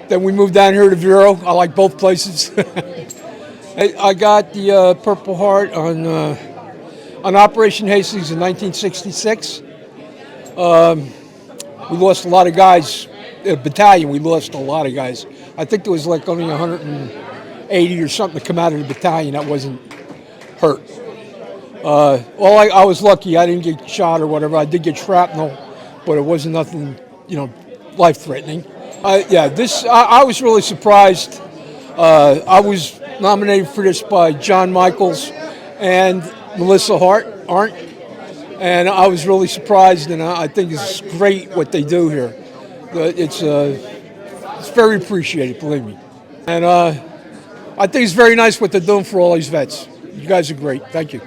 then we moved down here to Vero. I like both places. I got the Purple Heart on Operation Hastings in 1966. We lost a lot of guys. A battalion, we lost a lot of guys. I think there was like only 180 or something to come out of the battalion that wasn't hurt. I was lucky. I didn't get shot or whatever. I did get shrapnel, but it wasn't nothing, life-threatening. I was really surprised. I was nominated for this by John Michaels and Melissa Arndt, and I was really surprised, and I think it's great what they do here. It's very appreciated, believe me. And I think it's very nice what they're doing for all these vets. You guys are great. Thank you.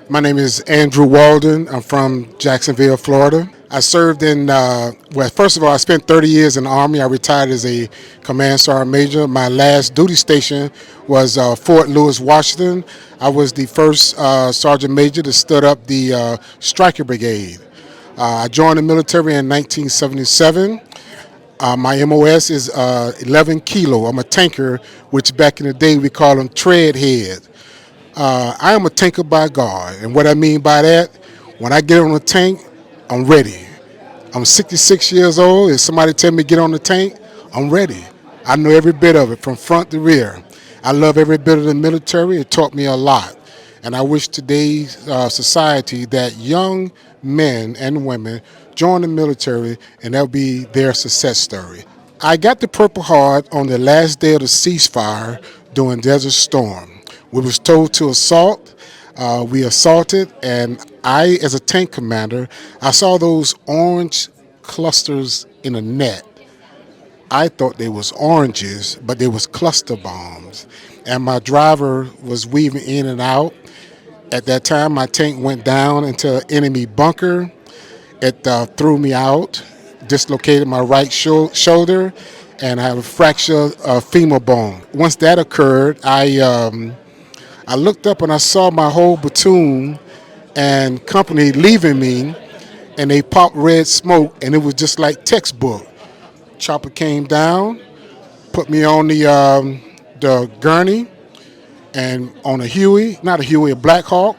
My name is Andrew Walden. I'm from Jacksonville, Florida. I served in, first of all, I spent 30 years in the Army. I retired as a Command Sergeant Major. My last duty station was Fort Lewis, Washington. I was the first Sergeant Major to stood up the Striker Brigade. I joined the military in 1977. My MOS is 11 kilo. I'm a tanker, which back in the day we call them tread head. I am a tanker by God, and what I mean by that, when I get on the tank, I'm ready. I'm 66 years old. If somebody tell me get on the tank, I'm ready. I know every bit of it from front to rear. I love every bit of the military. It taught me a lot, and I wish today's society that young men and women join the military, and that'll be their success story. I got the Purple Heart on the last day of the ceasefire during Desert Storm. We was told to assault. We assaulted, and I, as a tank commander, I saw those orange clusters in a net. I thought they was oranges, but they was cluster bombs. And my driver was weaving in and out. At that time, my tank went down into an enemy bunker. It threw me out, dislocated my right shoulder, and I have a fractured femur bone. Once that occurred, I looked up and I saw my whole platoon and company leaving me, and they popped red smoke, and it was just like textbook. Chopper came down, put me on the gurney, and on a Huey, not a Huey, a Black Hawk.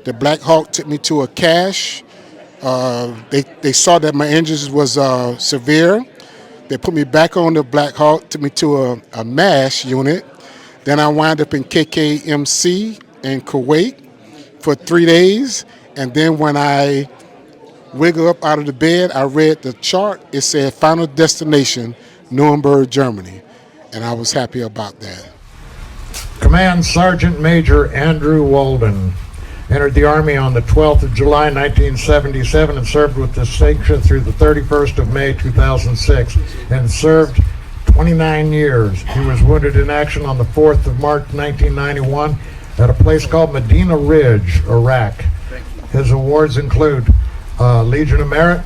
The Black Hawk took me to a cache. They saw that my injuries was severe. They put me back on the Black Hawk, took me to a MASH unit. Then I wound up in KKMC in Kuwait for 3 days. And then when I wiggled up out of the bed, I read the chart. It said Final Destination, Nuremberg, Germany. And I was happy about that. Command Sergeant Major Andrew Walden entered the Army on the 12th of July, 1977, and served with distinction through the 31st of May, 2006, and served 29 years. He was wounded in action on the 4th of March 1991 at a place called Medina Ridge, Iraq. His awards include Legion of Merit,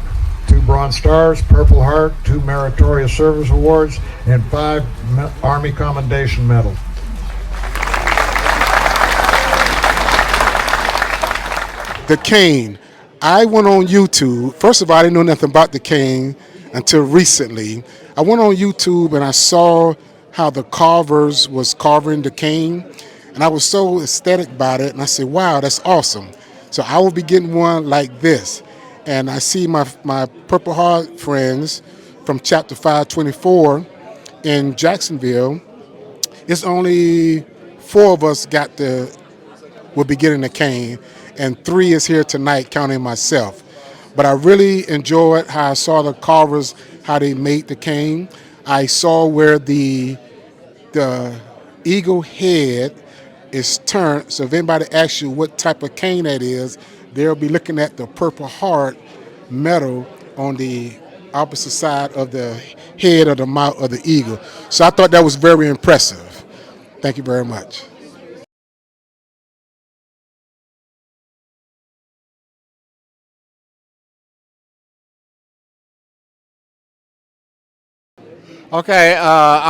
2 Bronze Stars, Purple Heart, 2 Meritorious Service Awards, and 5 Army Commendation Medals. The cane. I went on YouTube. First of all, I didn't know nothing about the cane until recently. I went on YouTube and I saw how the carvers was carving the cane, and I was so ecstatic about it, and I said, wow, that's awesome. So I will be getting one like this. And I see my Purple Heart friends from Chapter 524 in Jacksonville. It's only 4 of us will be getting the cane, and 3 is here tonight, counting myself. But I really enjoyed how I saw the carvers, how they made the cane. I saw where the eagle head is turned, so if anybody asks you what type of cane that is, they'll be looking at the Purple Heart medal on the opposite side of the head or the mouth of the eagle. So I thought that was very impressive. Thank you very much. Okay,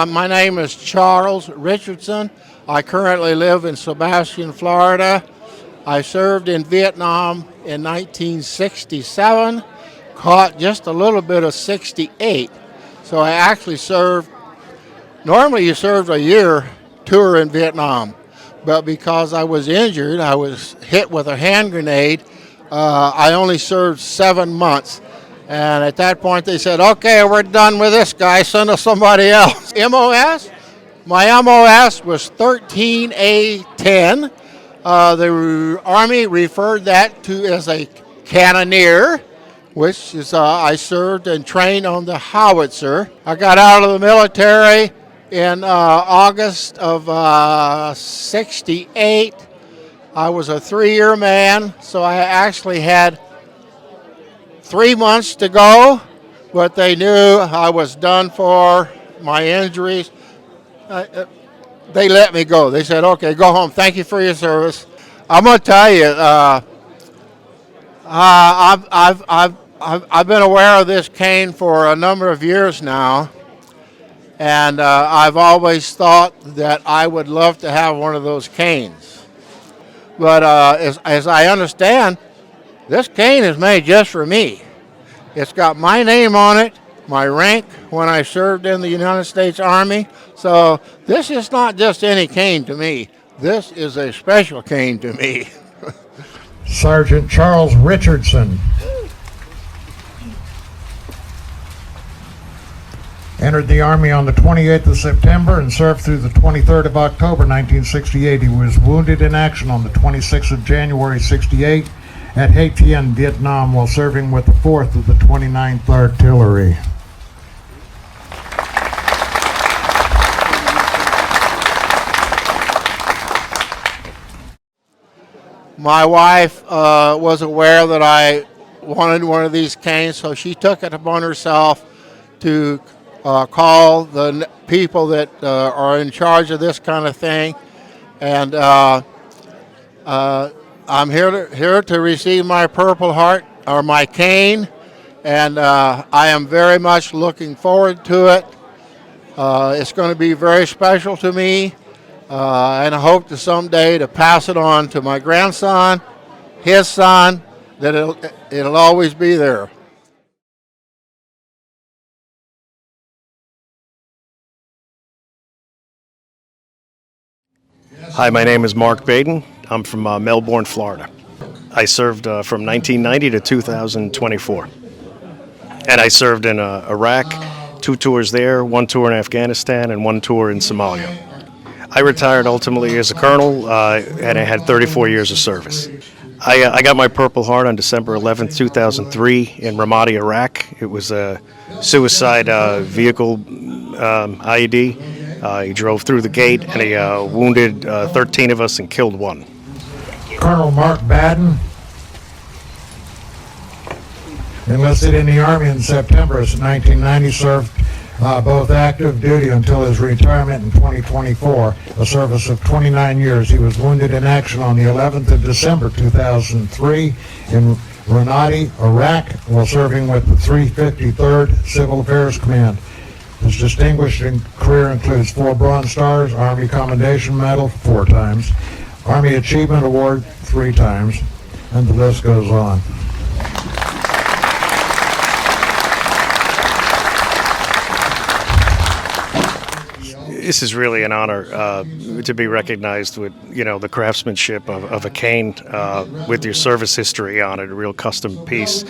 my name is Charles Richardson. I currently live in Sebastian, Florida. I served in Vietnam in 1967, caught just a little bit of 68. So I actually served, normally you served a year tour in Vietnam, but because I was injured, I was hit with a hand grenade, I only served 7 months. And at that point they said, okay, we're done with this guy, send us somebody else. MOS? My MOS was 13A10. The Army referred that to as a cannoneer, which is I served and trained on the howitzer. I got out of the military in August of 68. I was a 3-year man, so I actually had 3 months to go, but they knew I was done for my injuries. They let me go. They said, okay, go home. Thank you for your service. I'm going to tell you, I've been aware of this cane for a number of years now, and I've always thought that I would love to have one of those canes. But as I understand, this cane is made just for me. It's got my name on it, my rank when I served in the United States Army. So this is not just any cane to me. This is a special cane to me. Sergeant Charles Richardson. Entered the Army on the 28th of September and served through the 23rd of October 1968. He was wounded in action on the 26th of January 68 at Hai Tien, Vietnam, while serving with the 4th of the 29th Artillery. My wife was aware that I wanted one of these canes, so she took it upon herself to call the people that are in charge of this kind of thing. And I'm here to receive my Purple Heart, or my cane, and I am very much looking forward to it. It's going to be very special to me, and I hope to someday to pass it on to my grandson, his son, that it'll always be there. Hi, my name is Mark Baden. I'm from Melbourne, Florida. I served from 1990 to 2024. And I served in Iraq, 2 tours there, 1 tour in Afghanistan, and 1 tour in Somalia. I retired ultimately as a colonel, and I had 34 years of service. I got my Purple Heart on December 11th, 2003 in Ramadi, Iraq. It was a suicide vehicle IED. He drove through the gate and he wounded 13 of us and killed 1. Colonel Mark Baden enlisted in the Army in September of 1990, served both active duty until his retirement in 2024, a service of 29 years. He was wounded in action on the 11th of December 2003 in Ramadi, Iraq, while serving with the 353rd Civil Affairs Command. His distinguished career includes 4 Bronze Stars, Army Commendation Medal 4 times, Army Achievement Award 3 times, and the list goes on. This is really an honor to be recognized with, the craftsmanship of a cane with your service history on it, a real custom piece.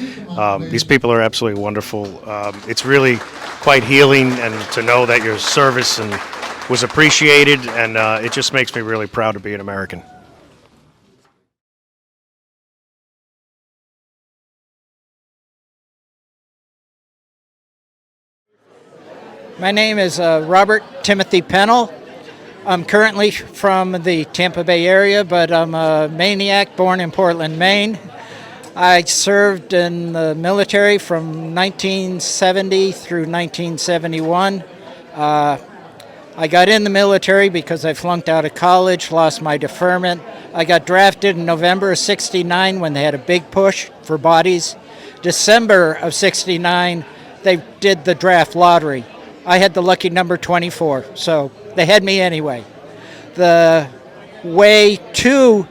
These people are absolutely wonderful. It's really quite healing, and to know that your service was appreciated, and it just makes me really proud to be an American. My name is Robert Timothy Pennell. I'm currently from the Tampa Bay area, but I'm a maniac born in Portland, Maine. I served in the military from 1970 through 1971. I got in the military because I flunked out of college, lost my deferment. I got drafted in November of '69 when they had a big push for bodies. December of '69, they did the draft lottery. I had the lucky number 24, so they had me anyway. The way to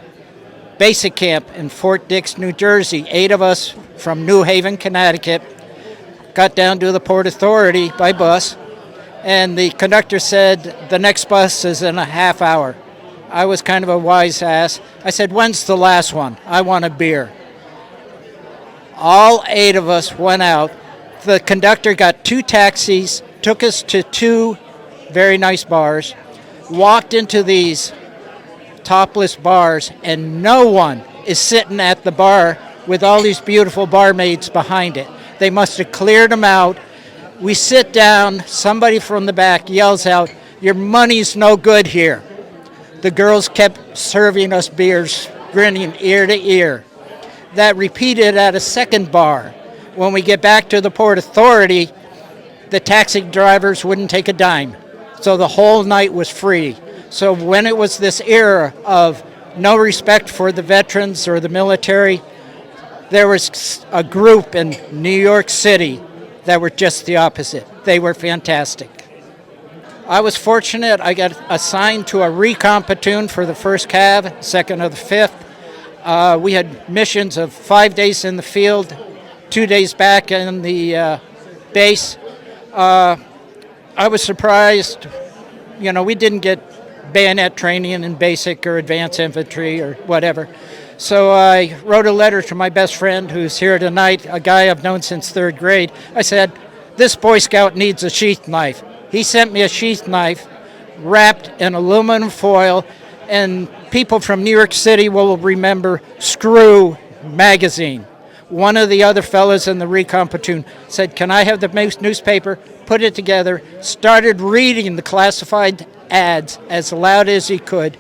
basic camp in Fort Dix, New Jersey, 8 of us from New Haven, Connecticut, got down to the Port Authority by bus, and the conductor said, the next bus is in a half hour. I was kind of a wise ass. I said, when's the last one? I want a beer. All 8 of us went out. The conductor got 2 taxis, took us to 2 very nice bars, walked into these topless bars, and no one is sitting at the bar with all these beautiful barmaids behind it. They must have cleared them out. We sit down, somebody from the back yells out, your money's no good here. The girls kept serving us beers, grinning ear to ear. That repeated at a second bar. When we get back to the Port Authority, the taxi drivers wouldn't take a dime. So the whole night was free. So when it was this era of no respect for the veterans or the military, there was a group in New York City that were just the opposite. They were fantastic. I was fortunate. I got assigned to a recon platoon for the 1st Cav, 2nd of the 5th. We had missions of 5 days in the field, 2 days back in the base. I was surprised. You know, we didn't get bayonet training in basic or advanced infantry or whatever. So I wrote a letter to my best friend who's here tonight, a guy I've known since 3rd grade. I said, this Boy Scout needs a sheath knife. He sent me a sheath knife wrapped in aluminum foil, and people from New York City will remember Screw magazine. One of the other fellows in the recon platoon said, can I have the newspaper? Put it together, started reading the classified ads as loud as he could,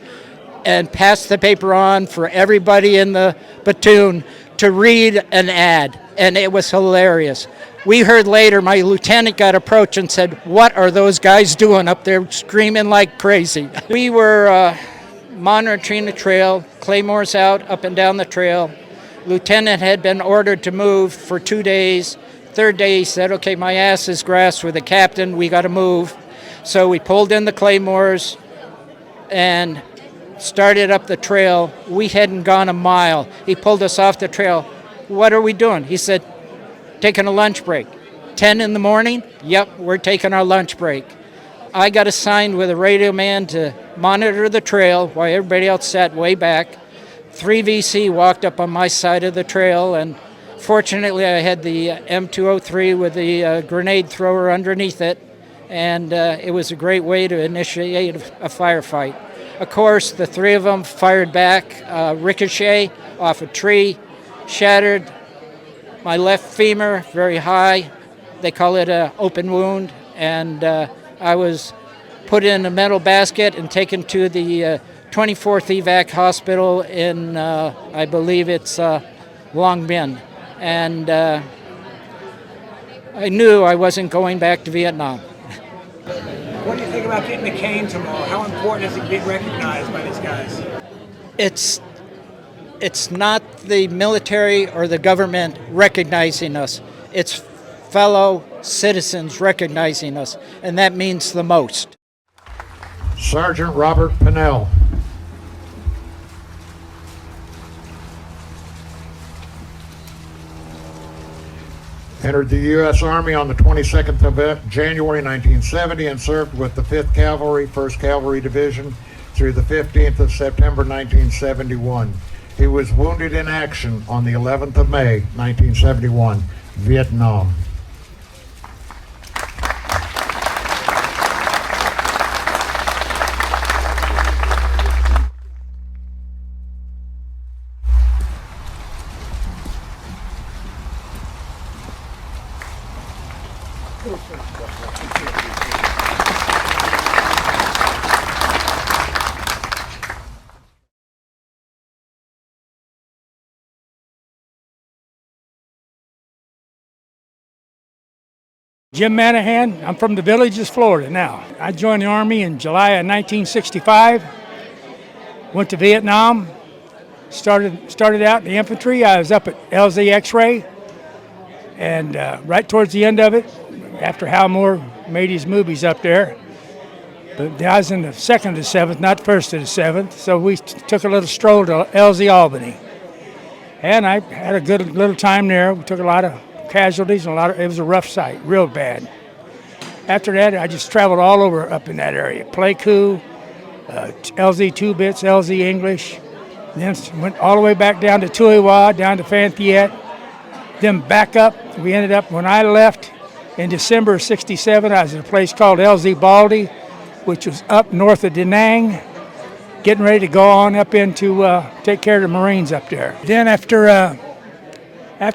and passed the paper on for everybody in the platoon to read an ad, and it was hilarious. We heard later my lieutenant got approached and said, what are those guys doing up there screaming like crazy? We were monitoring the trail, claymores out, up and down the trail. Lieutenant had been ordered to move for 2 days. 3rd day he said, okay, my ass is grass with the captain, we got to move. So we pulled in the claymores and started up the trail. We hadn't gone a mile. He pulled us off the trail. What are we doing? He said, taking a lunch break. 10 in the morning? Yep, we're taking our lunch break. I got assigned with a radio man to monitor the trail while everybody else sat way back. 3 VC walked up on my side of the trail, and fortunately I had the M203 with the grenade thrower underneath it, and it was a great way to initiate a firefight. Of course, the 3 of them fired back, ricochet off a tree, shattered my left femur very high. They call it an open wound, and I was put in a metal basket and taken to the 24th Evac Hospital in, I believe it's Long Binh. And I knew I wasn't going back to Vietnam. What do you think about getting McCann tomorrow? How important is it being recognized by these guys? It's not the military or the government recognizing us. It's fellow citizens recognizing us, and that means the most. Sergeant Robert Pennell. Entered the U.S. Army on the 22nd of January 1970 and served with the 5th Cavalry, 1st Cavalry Division through the 15th of September 1971. He was wounded in action on the 11th of May 1971, Vietnam. Jim Manahan. I'm from the Villages, Florida now. I joined the Army in July of 1965. Went to Vietnam. Started out in the infantry. I was up at LZ X-ray. And right towards the end of it, after Hal Moore made his movies up there, but I was in the 2nd to 7th, not 1st to the 7th. So we took a little stroll to LZ Albany. And I had a good little time there. We took a lot of casualties and it was a rough sight, real bad. After that, I just traveled all over up in that area. Pleiku, LZ Two-Bits, LZ English. Then went all the way back down to Tuiwa, down to Fanthiette. Then back up. We ended up, when I left in December of 67, I was at a place called LZ Baldy, which was up north of Da Nang, getting ready to go on up into take care of the Marines up there. Then after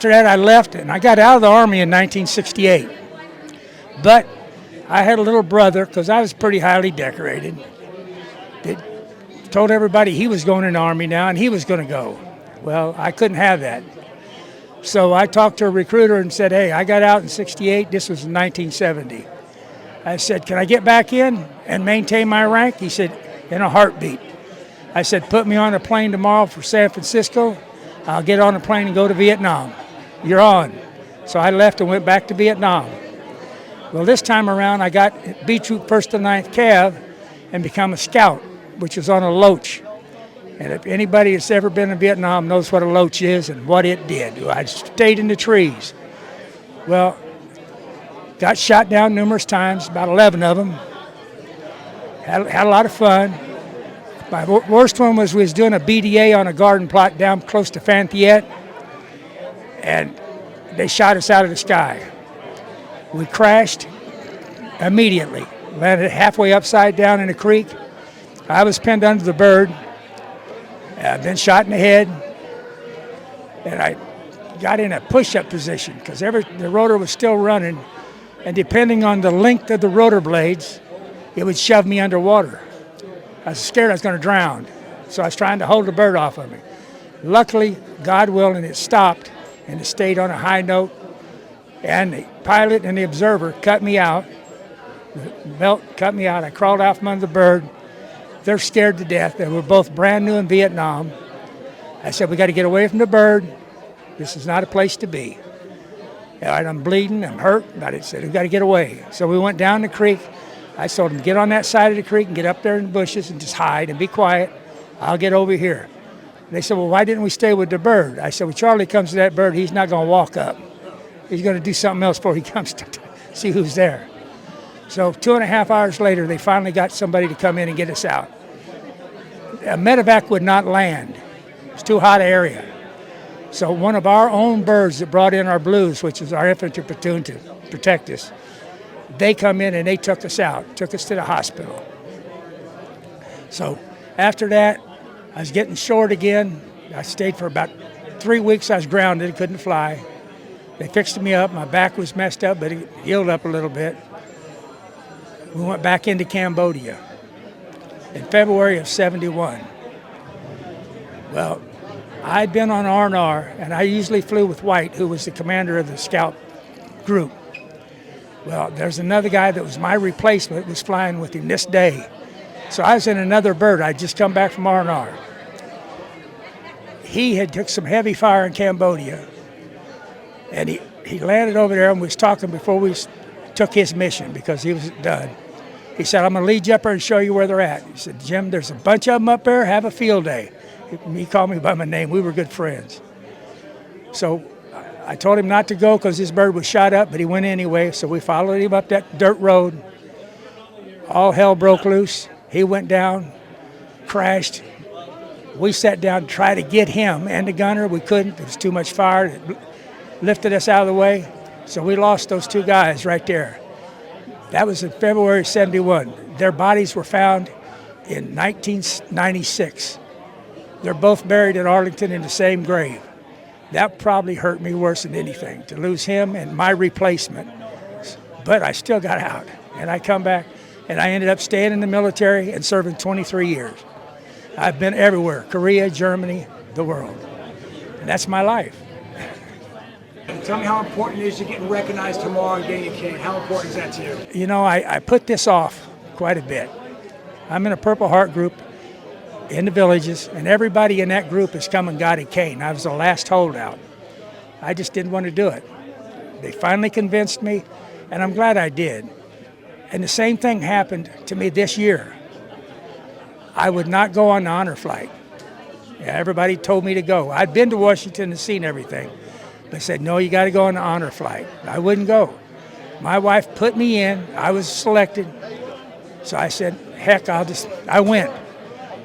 that, I left, and I got out of the Army in 1968. But I had a little brother, because I was pretty highly decorated, that told everybody he was going in the Army now, and he was going to go. Well, I couldn't have that. So I talked to a recruiter and said, hey, I got out in 68. This was in 1970. I said, can I get back in and maintain my rank? He said, in a heartbeat. I said, put me on a plane tomorrow for San Francisco. I'll get on a plane and go to Vietnam. You're on. So I left and went back to Vietnam. Well, this time around, I got B Troop 1st to 9th Cav and become a scout, which was on a Loach. And if anybody that's ever been in Vietnam knows what a Loach is and what it did. I stayed in the trees. Well, got shot down numerous times, about 11 of them. Had a lot of fun. My worst one was we was doing a BDA on a garden plot down close to Fanthiette, and they shot us out of the sky. We crashed immediately, landed halfway upside down in a creek. I was pinned under the bird. I'd been shot in the head, and I got in a push-up position because the rotor was still running, and depending on the length of the rotor blades, it would shove me underwater. I was scared I was going to drown, so I was trying to hold the bird off of me. Luckily, God willing, it stopped, and it stayed on a high note, and the pilot and the observer cut me out. The belt cut me out. I crawled out from under the bird. They're scared to death. They were both brand new in Vietnam. I said, we got to get away from the bird. This is not a place to be. And I'm bleeding, I'm hurt, but I said, we got to get away. So we went down the creek. I told them, get on that side of the creek and get up there in the bushes and just hide and be quiet. I'll get over here. They said, well, why didn't we stay with the bird? I said, well, Charlie comes to that bird, he's not going to walk up. He's going to do something else before he comes to see who's there. So 2.5 hours later, they finally got somebody to come in and get us out. A medevac would not land. It's too hot an area. So one of our own birds that brought in our blues, which is our infantry platoon to protect us, they come in and they took us out, took us to the hospital. So after that, I was getting short again. I stayed for about 3 weeks. I was grounded, couldn't fly. They fixed me up. My back was messed up, but it healed up a little bit. We went back into Cambodia in February of 71. Well, I'd been on R&R, and I usually flew with White, who was the commander of the scout group. Well, there's another guy that was my replacement, was flying with him this day. So I was in another bird. I'd just come back from R&R. He had took some heavy fire in Cambodia, and he landed over there and was talking before we took his mission because he was done. He said, I'm going to lead you up there and show you where they're at. He said, Jim, there's a bunch of them up there. Have a field day. He called me by my name. We were good friends. So I told him not to go because his bird was shot up, but he went anyway. So we followed him up that dirt road. All hell broke loose. He went down, crashed. We sat down to try to get him and the gunner. We couldn't. There was too much fire. It lifted us out of the way. So we lost those two guys right there. That was in February 71. Their bodies were found in 1996. They're both buried in Arlington in the same grave. That probably hurt me worse than anything, to lose him and my replacement. But I still got out, and I come back, and I ended up staying in the military and serving 23 years. I've been everywhere, Korea, Germany, the world. And that's my life. Tell me how important it is to getting recognized tomorrow and getting a cane. How important is that to you? You know, I put this off quite a bit. I'm in a Purple Heart group in the villages, and everybody in that group has come and got a cane. I was the last holdout. I just didn't want to do it. They finally convinced me, and I'm glad I did. And the same thing happened to me this year. I would not go on the honor flight. Yeah, everybody told me to go. I'd been to Washington and seen everything. They said, no, you got to go on the honor flight. I wouldn't go. My wife put me in. I was selected. So I said, heck, I went.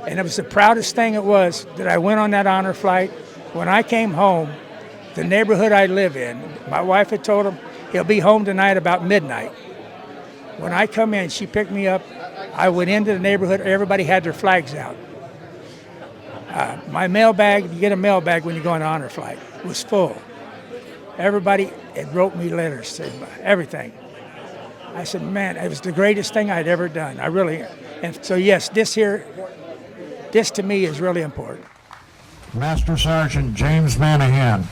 And it was the proudest thing it was that I went on that honor flight. When I came home, the neighborhood I live in, my wife had told him, he'll be home tonight about midnight. When I come in, she picked me up. I went into the neighborhood. Everybody had their flags out. My mailbag, you get a mailbag when you go on an honor flight, was full. Everybody had wrote me letters, said everything. I said, man, it was the greatest thing I'd ever done. I really, and so yes, this to me is really important. Master Sergeant James Manahan.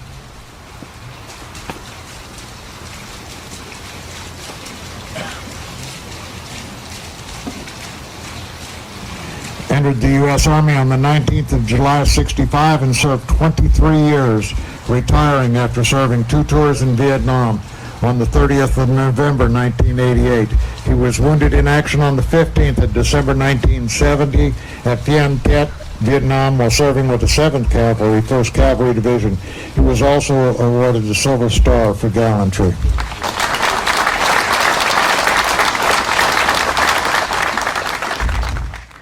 Entered the U.S. Army on the 19th of July, 65 and served 23 years, retiring after serving 2 tours in Vietnam on the 30th of November, 1988. He was wounded in action on the 15th of December, 1970 at PienTet, Vietnam, while serving with the 7th Cavalry, 1st Cavalry Division. He was also awarded the Silver Star for gallantry.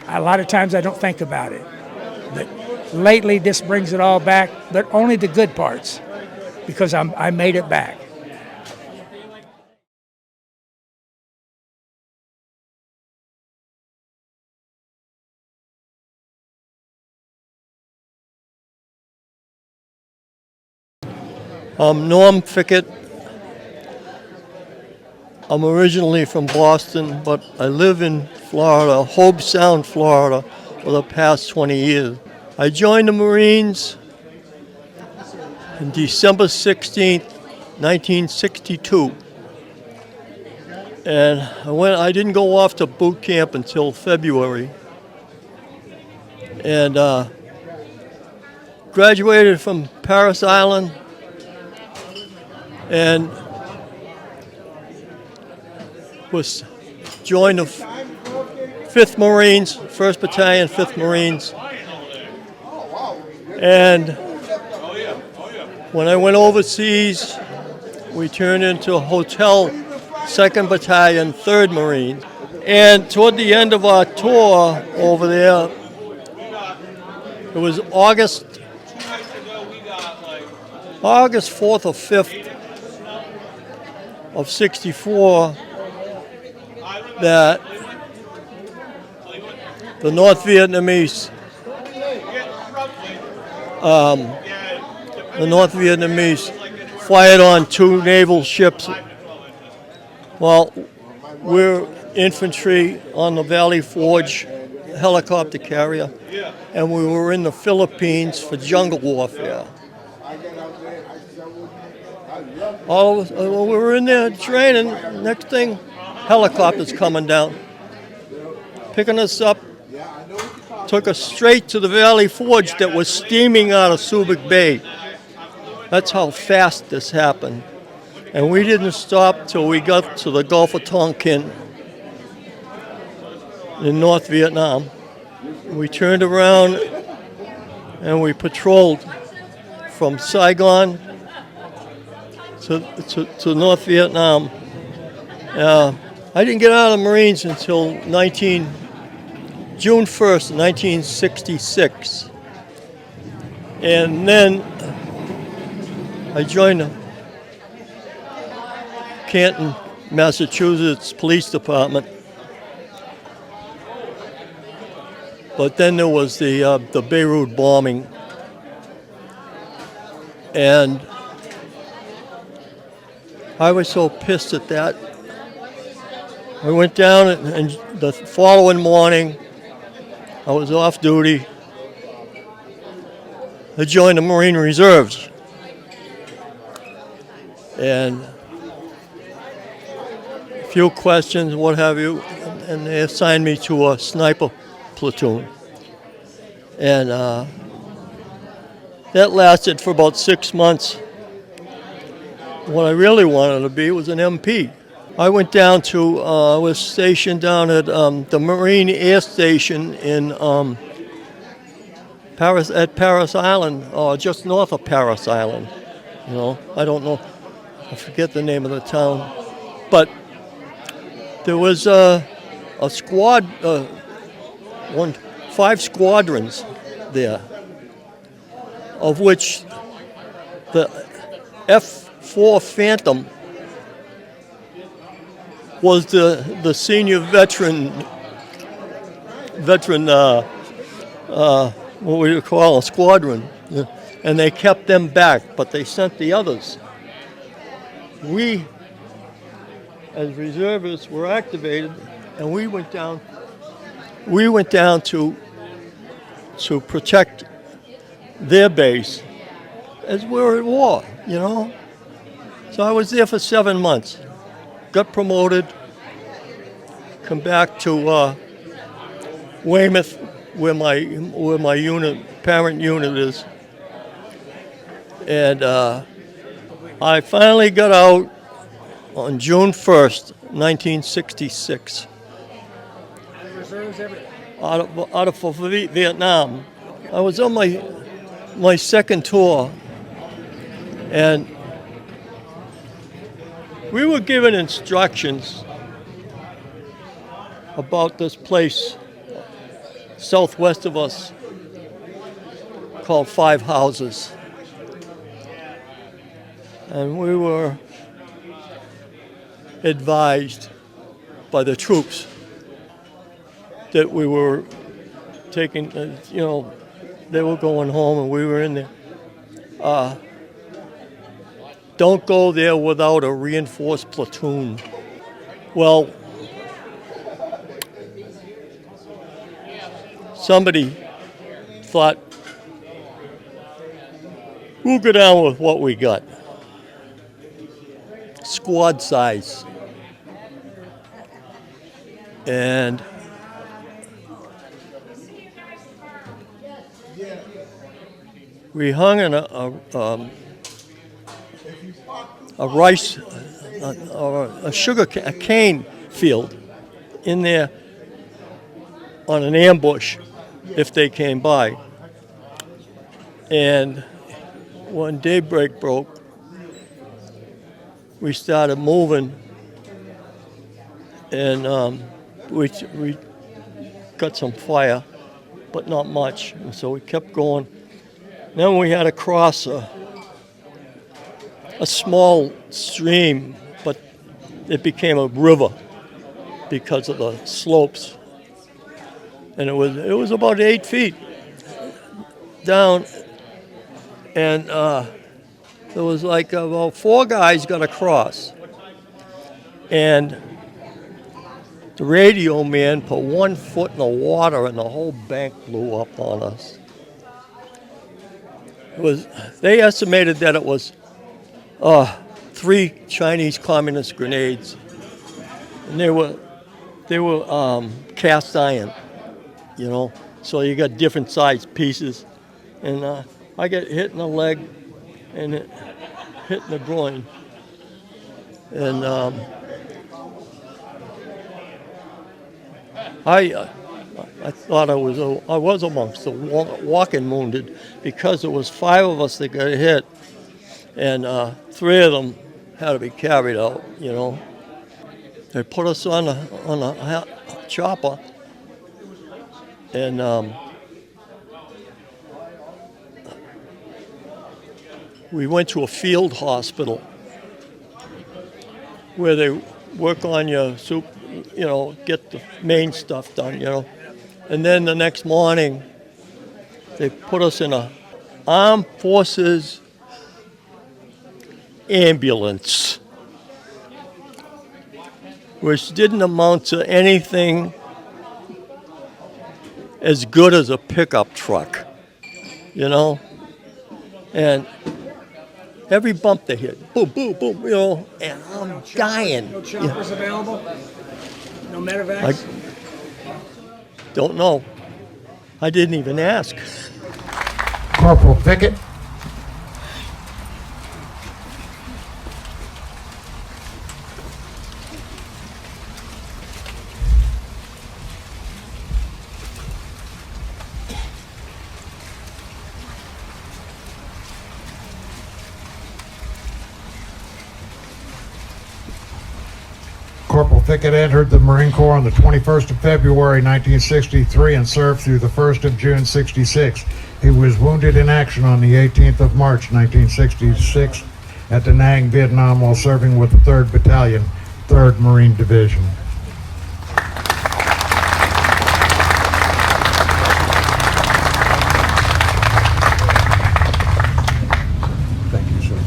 A lot of times I don't think about it. But lately this brings it all back, but only the good parts, because I made it back. I'm Norm Fickett. I'm originally from Boston, but I live in Florida, Hobe Sound, Florida, for the past 20 years. I joined the Marines on December 16th, 1962. And I didn't go off to boot camp until February. And graduated from Paris Island and was joined the 5th Marines, 1st Battalion, 5th Marines. And when I went overseas, we turned into a hotel, 2nd Battalion, 3rd Marines. And toward the end of our tour over there, it was August 4th or 5th of 64 that the North Vietnamese fired on 2 naval ships. Well, we're infantry on the Valley Forge helicopter carrier, and we were in the Philippines for jungle warfare. We were in there training. Next thing, helicopters coming down, picking us up, took us straight to the Valley Forge that was steaming out of Subic Bay. That's how fast this happened. And we didn't stop till we got to the Gulf of Tonkin in North Vietnam. We turned around and we patrolled from Saigon to North Vietnam. I didn't get out of the Marines until June 1st, 1966. And then I joined the Canton, Massachusetts Police Department. But then there was the Beirut bombing. And I was so pissed at that. I went down and the following morning, I was off duty. I joined the Marine Reserves. and a few questions, what have you, and they assigned me to a sniper platoon. And that lasted for about 6 months. What I really wanted to be was an MP. I went down to, I was stationed down at the Marine Air Station in Paris Island, or just north of Paris Island. You know, I don't know, I forget the name of the town. But there was a squad, 5 squadrons there, of which the F-4 Phantom was the senior veteran, what would you call a squadron, and they kept them back, but they sent the others. We, as reservists, were activated, and we went down to protect their base as we were at war, you know. So I was there for 7 months. Got promoted, come back to Weymouth, where my parent unit is, and I finally got out on June 1st, 1966. Out of Vietnam. I was on my second tour, and we were given instructions about this place southwest of us called 5 Houses. And we were advised by the troops that we were taking, you know, they were going home and we were in there. Don't go there without a reinforced platoon. Well, somebody thought, we'll go down with what we got. Squad size. And we hung in a rice or a cane field in there on an ambush if they came by. And when daybreak broke, we started moving, and we got some fire, but not much. And so we kept going. Then we had to cross a small stream, but it became a river because of the slopes. And it was about 8 feet down, and there was like about 4 guys got across, and the radio man put 1 foot in the water, and the whole bank blew up on us. They estimated that it was 3 Chinese communist grenades, and they were cast iron, you know. So you got different sized pieces, and I got hit in the leg, and it hit in the groin, and I thought I was amongst the walking wounded, because there was 5 of us that got hit, and 3 of them had to be carried out, you know. They put us on a chopper, and we went to a field hospital where they work on your soup, you know, get the main stuff done, you know. And then the next morning, they put us in a armed forces ambulance, which didn't amount to anything as good as a pickup truck, you know. And Every bump they hit, boom, boom, boom, you know, and I'm dying. No choppers available? No medevacs? I don't know. I didn't even ask. Corporal Fickett. Corporal Fickett entered the Marine Corps on the 21st of February 1963 and served through the 1st of June 66. He was wounded in action on the 18th of March 1966 at Da Nang, Vietnam, while serving with the 3rd Battalion, 3rd Marine Division. Thank you, sir.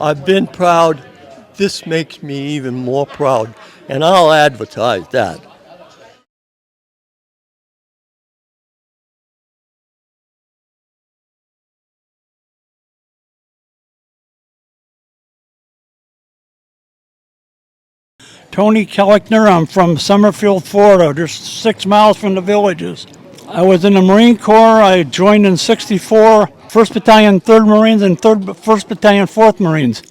I've been proud. This makes me even more proud, and I'll advertise that. Tony Kellichner. I'm from Summerfield, Florida, just 6 miles from the villages. I was in the Marine Corps. I joined in '64, 1st Battalion, 3rd Marines, and 1st Battalion, 4th Marines.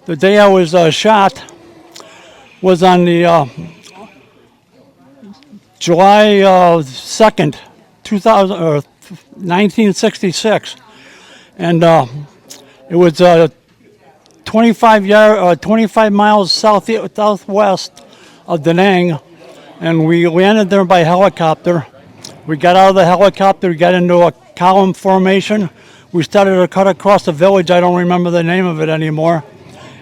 The day I was shot was on the July 2nd, 1966, and it was 25 miles southwest of Da Nang, and we landed there by helicopter. We got out of the helicopter, we got into a column formation. We started to cut across the village. I don't remember the name of it anymore.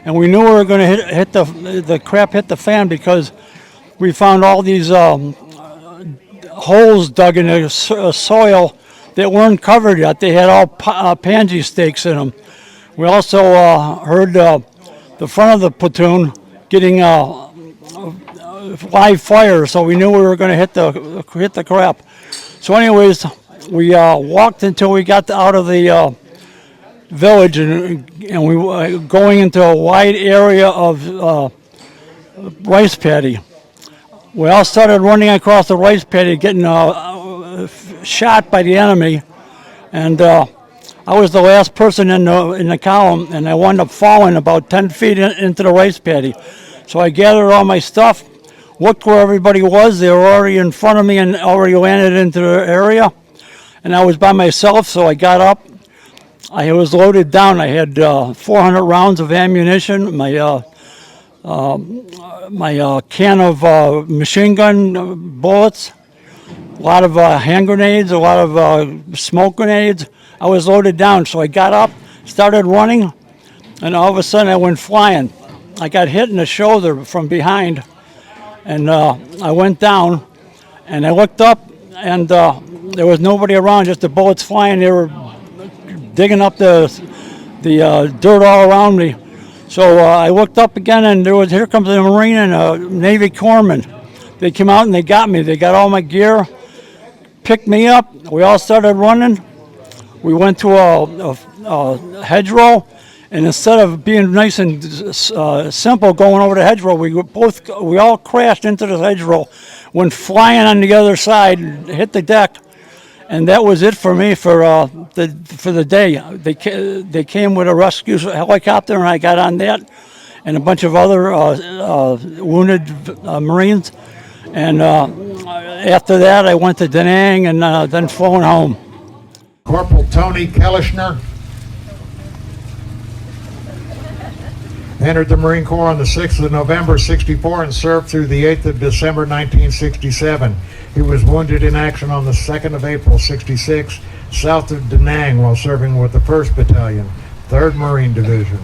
And we knew we were going to hit the crap hit the fan, because we found all these holes dug in the soil that weren't covered yet. They had all pansy stakes in them. We also heard the front of the platoon getting live fire, so we knew we were going to hit the crap. So anyways, we walked until we got out of the village, and we were going into a wide area of rice paddy. We all started running across the rice paddy, getting shot by the enemy, and I was the last person in the column, and I wound up falling about 10 feet into the rice paddy. So I gathered all my stuff, looked where everybody was. They were already in front of me and already landed into the area, and I was by myself, so I got up. I was loaded down. I had 400 rounds of ammunition, my can of machine gun bullets, a lot of hand grenades, a lot of smoke grenades. I was loaded down, so I got up, started running, and all of a sudden I went flying. I got hit in the shoulder from behind, and I went down, and I looked up, and there was nobody around, just the bullets flying. They were digging up the dirt all around me. So I looked up again, and here comes a Marine and a Navy corpsman. They came out and they got me. They got all my gear, picked me up. We all started running. We went to a hedgerow, and instead of being nice and simple going over the hedgerow, we all crashed into the hedgerow, went flying on the other side, hit the deck. And that was it for me for the day. They came with a rescue helicopter, and I got on that, and a bunch of other wounded Marines. And after that, I went to Da Nang and then flown home. Corporal Tony Kellichner entered the Marine Corps on the 6th of November, '64 and served through the 8th of December, 1967. He was wounded in action on the 2nd of April, '66, south of Da Nang, while serving with the 1st Battalion, 3rd Marine Division.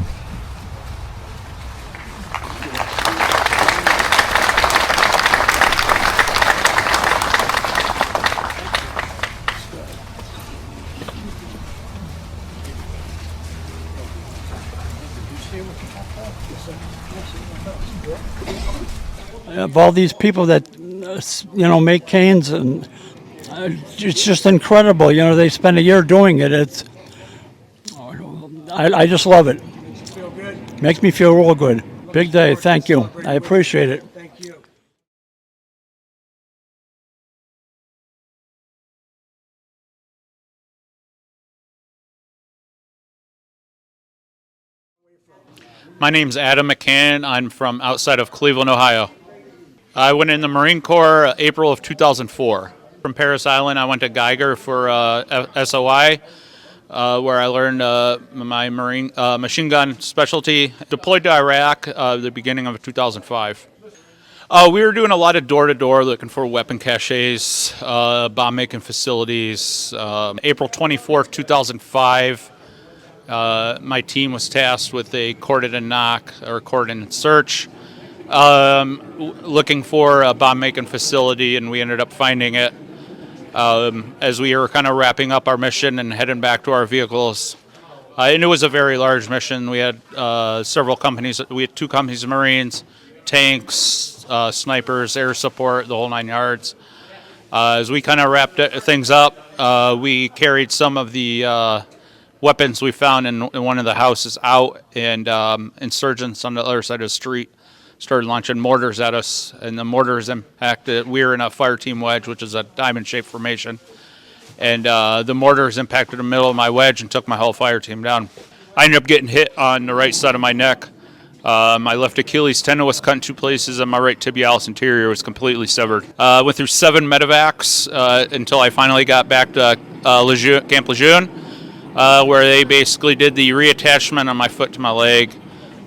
Of all these people that make canes, and it's just incredible. They spend a year doing it. I just love it. Feel good? Makes me feel real good. Big day. Thank you. I appreciate it. Thank you. My name's Adam McCann. I'm from outside of Cleveland, Ohio. I went in the Marine Corps April of 2004. From Parris Island, I went to Geiger for SOI, where I learned my Marine machine gun specialty. Deployed to Iraq the beginning of 2005. We were doing a lot of door-to-door looking for weapon caches, bomb-making facilities. April 24th, 2005, my team was tasked with a cordon knock or cordon search, looking for a bomb-making facility, and we ended up finding it. As we were kind of wrapping up our mission and heading back to our vehicles. And it was a very large mission. We had several companies. We had 2 companies of Marines, tanks, snipers, air support, the whole 9 yards. As we kind of wrapped things up, we carried some of the weapons we found in one of the houses out, and insurgents on the other side of the street started launching mortars at us, and the mortars impacted. We were in a fire team wedge, which is a diamond-shaped formation, and the mortars impacted the middle of my wedge and took my whole fire team down. I ended up getting hit on the right side of my neck. My left Achilles tendon was cut in 2 places, and my right tibialis anterior was completely severed. Went through 7 medevacs until I finally got back to Camp Lejeune, where they basically did the reattachment on my foot to my leg.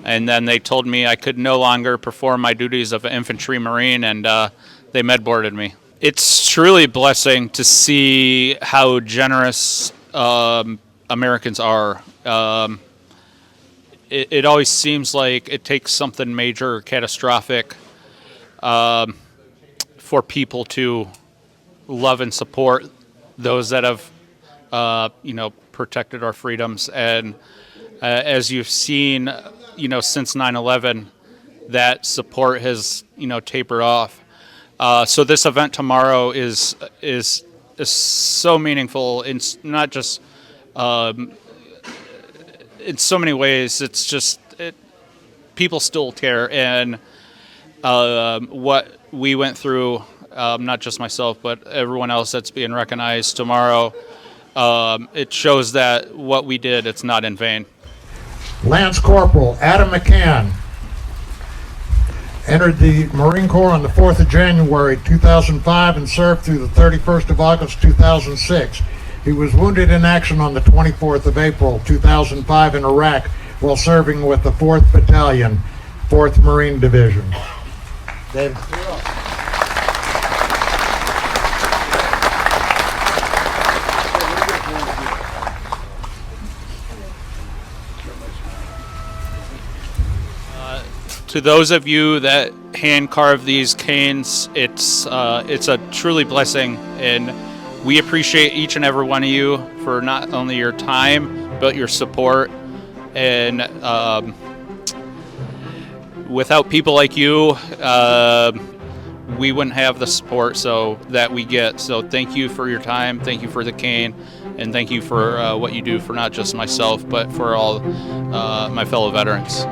And then they told me I could no longer perform my duties of an infantry marine, and they med-boarded me. It's truly a blessing to see how generous Americans are. It always seems like it takes something major or catastrophic for people to love and support those that have, protected our freedoms. And as you've seen, since 9/11, that support has, tapered off. So this event tomorrow is so meaningful. It's not just in so many ways. It's just people still care, and what we went through, not just myself, but everyone else that's being recognized tomorrow. It shows that what we did, it's not in vain. Lance Corporal Adam McCann entered the Marine Corps on the 4th of January 2005 and served through the 31st of August 2006. He was wounded in action on the 24th of April 2005 in Iraq while serving with the 4th Battalion, 4th Marine Division. Dave. To those of you that hand carve these canes, it's a truly blessing, and we appreciate each and every one of you for not only your time but your support. And without people like you, we wouldn't have the support that we get. So thank you for your time, thank you for the cane, and thank you for what you do for not just myself but for all my fellow veterans.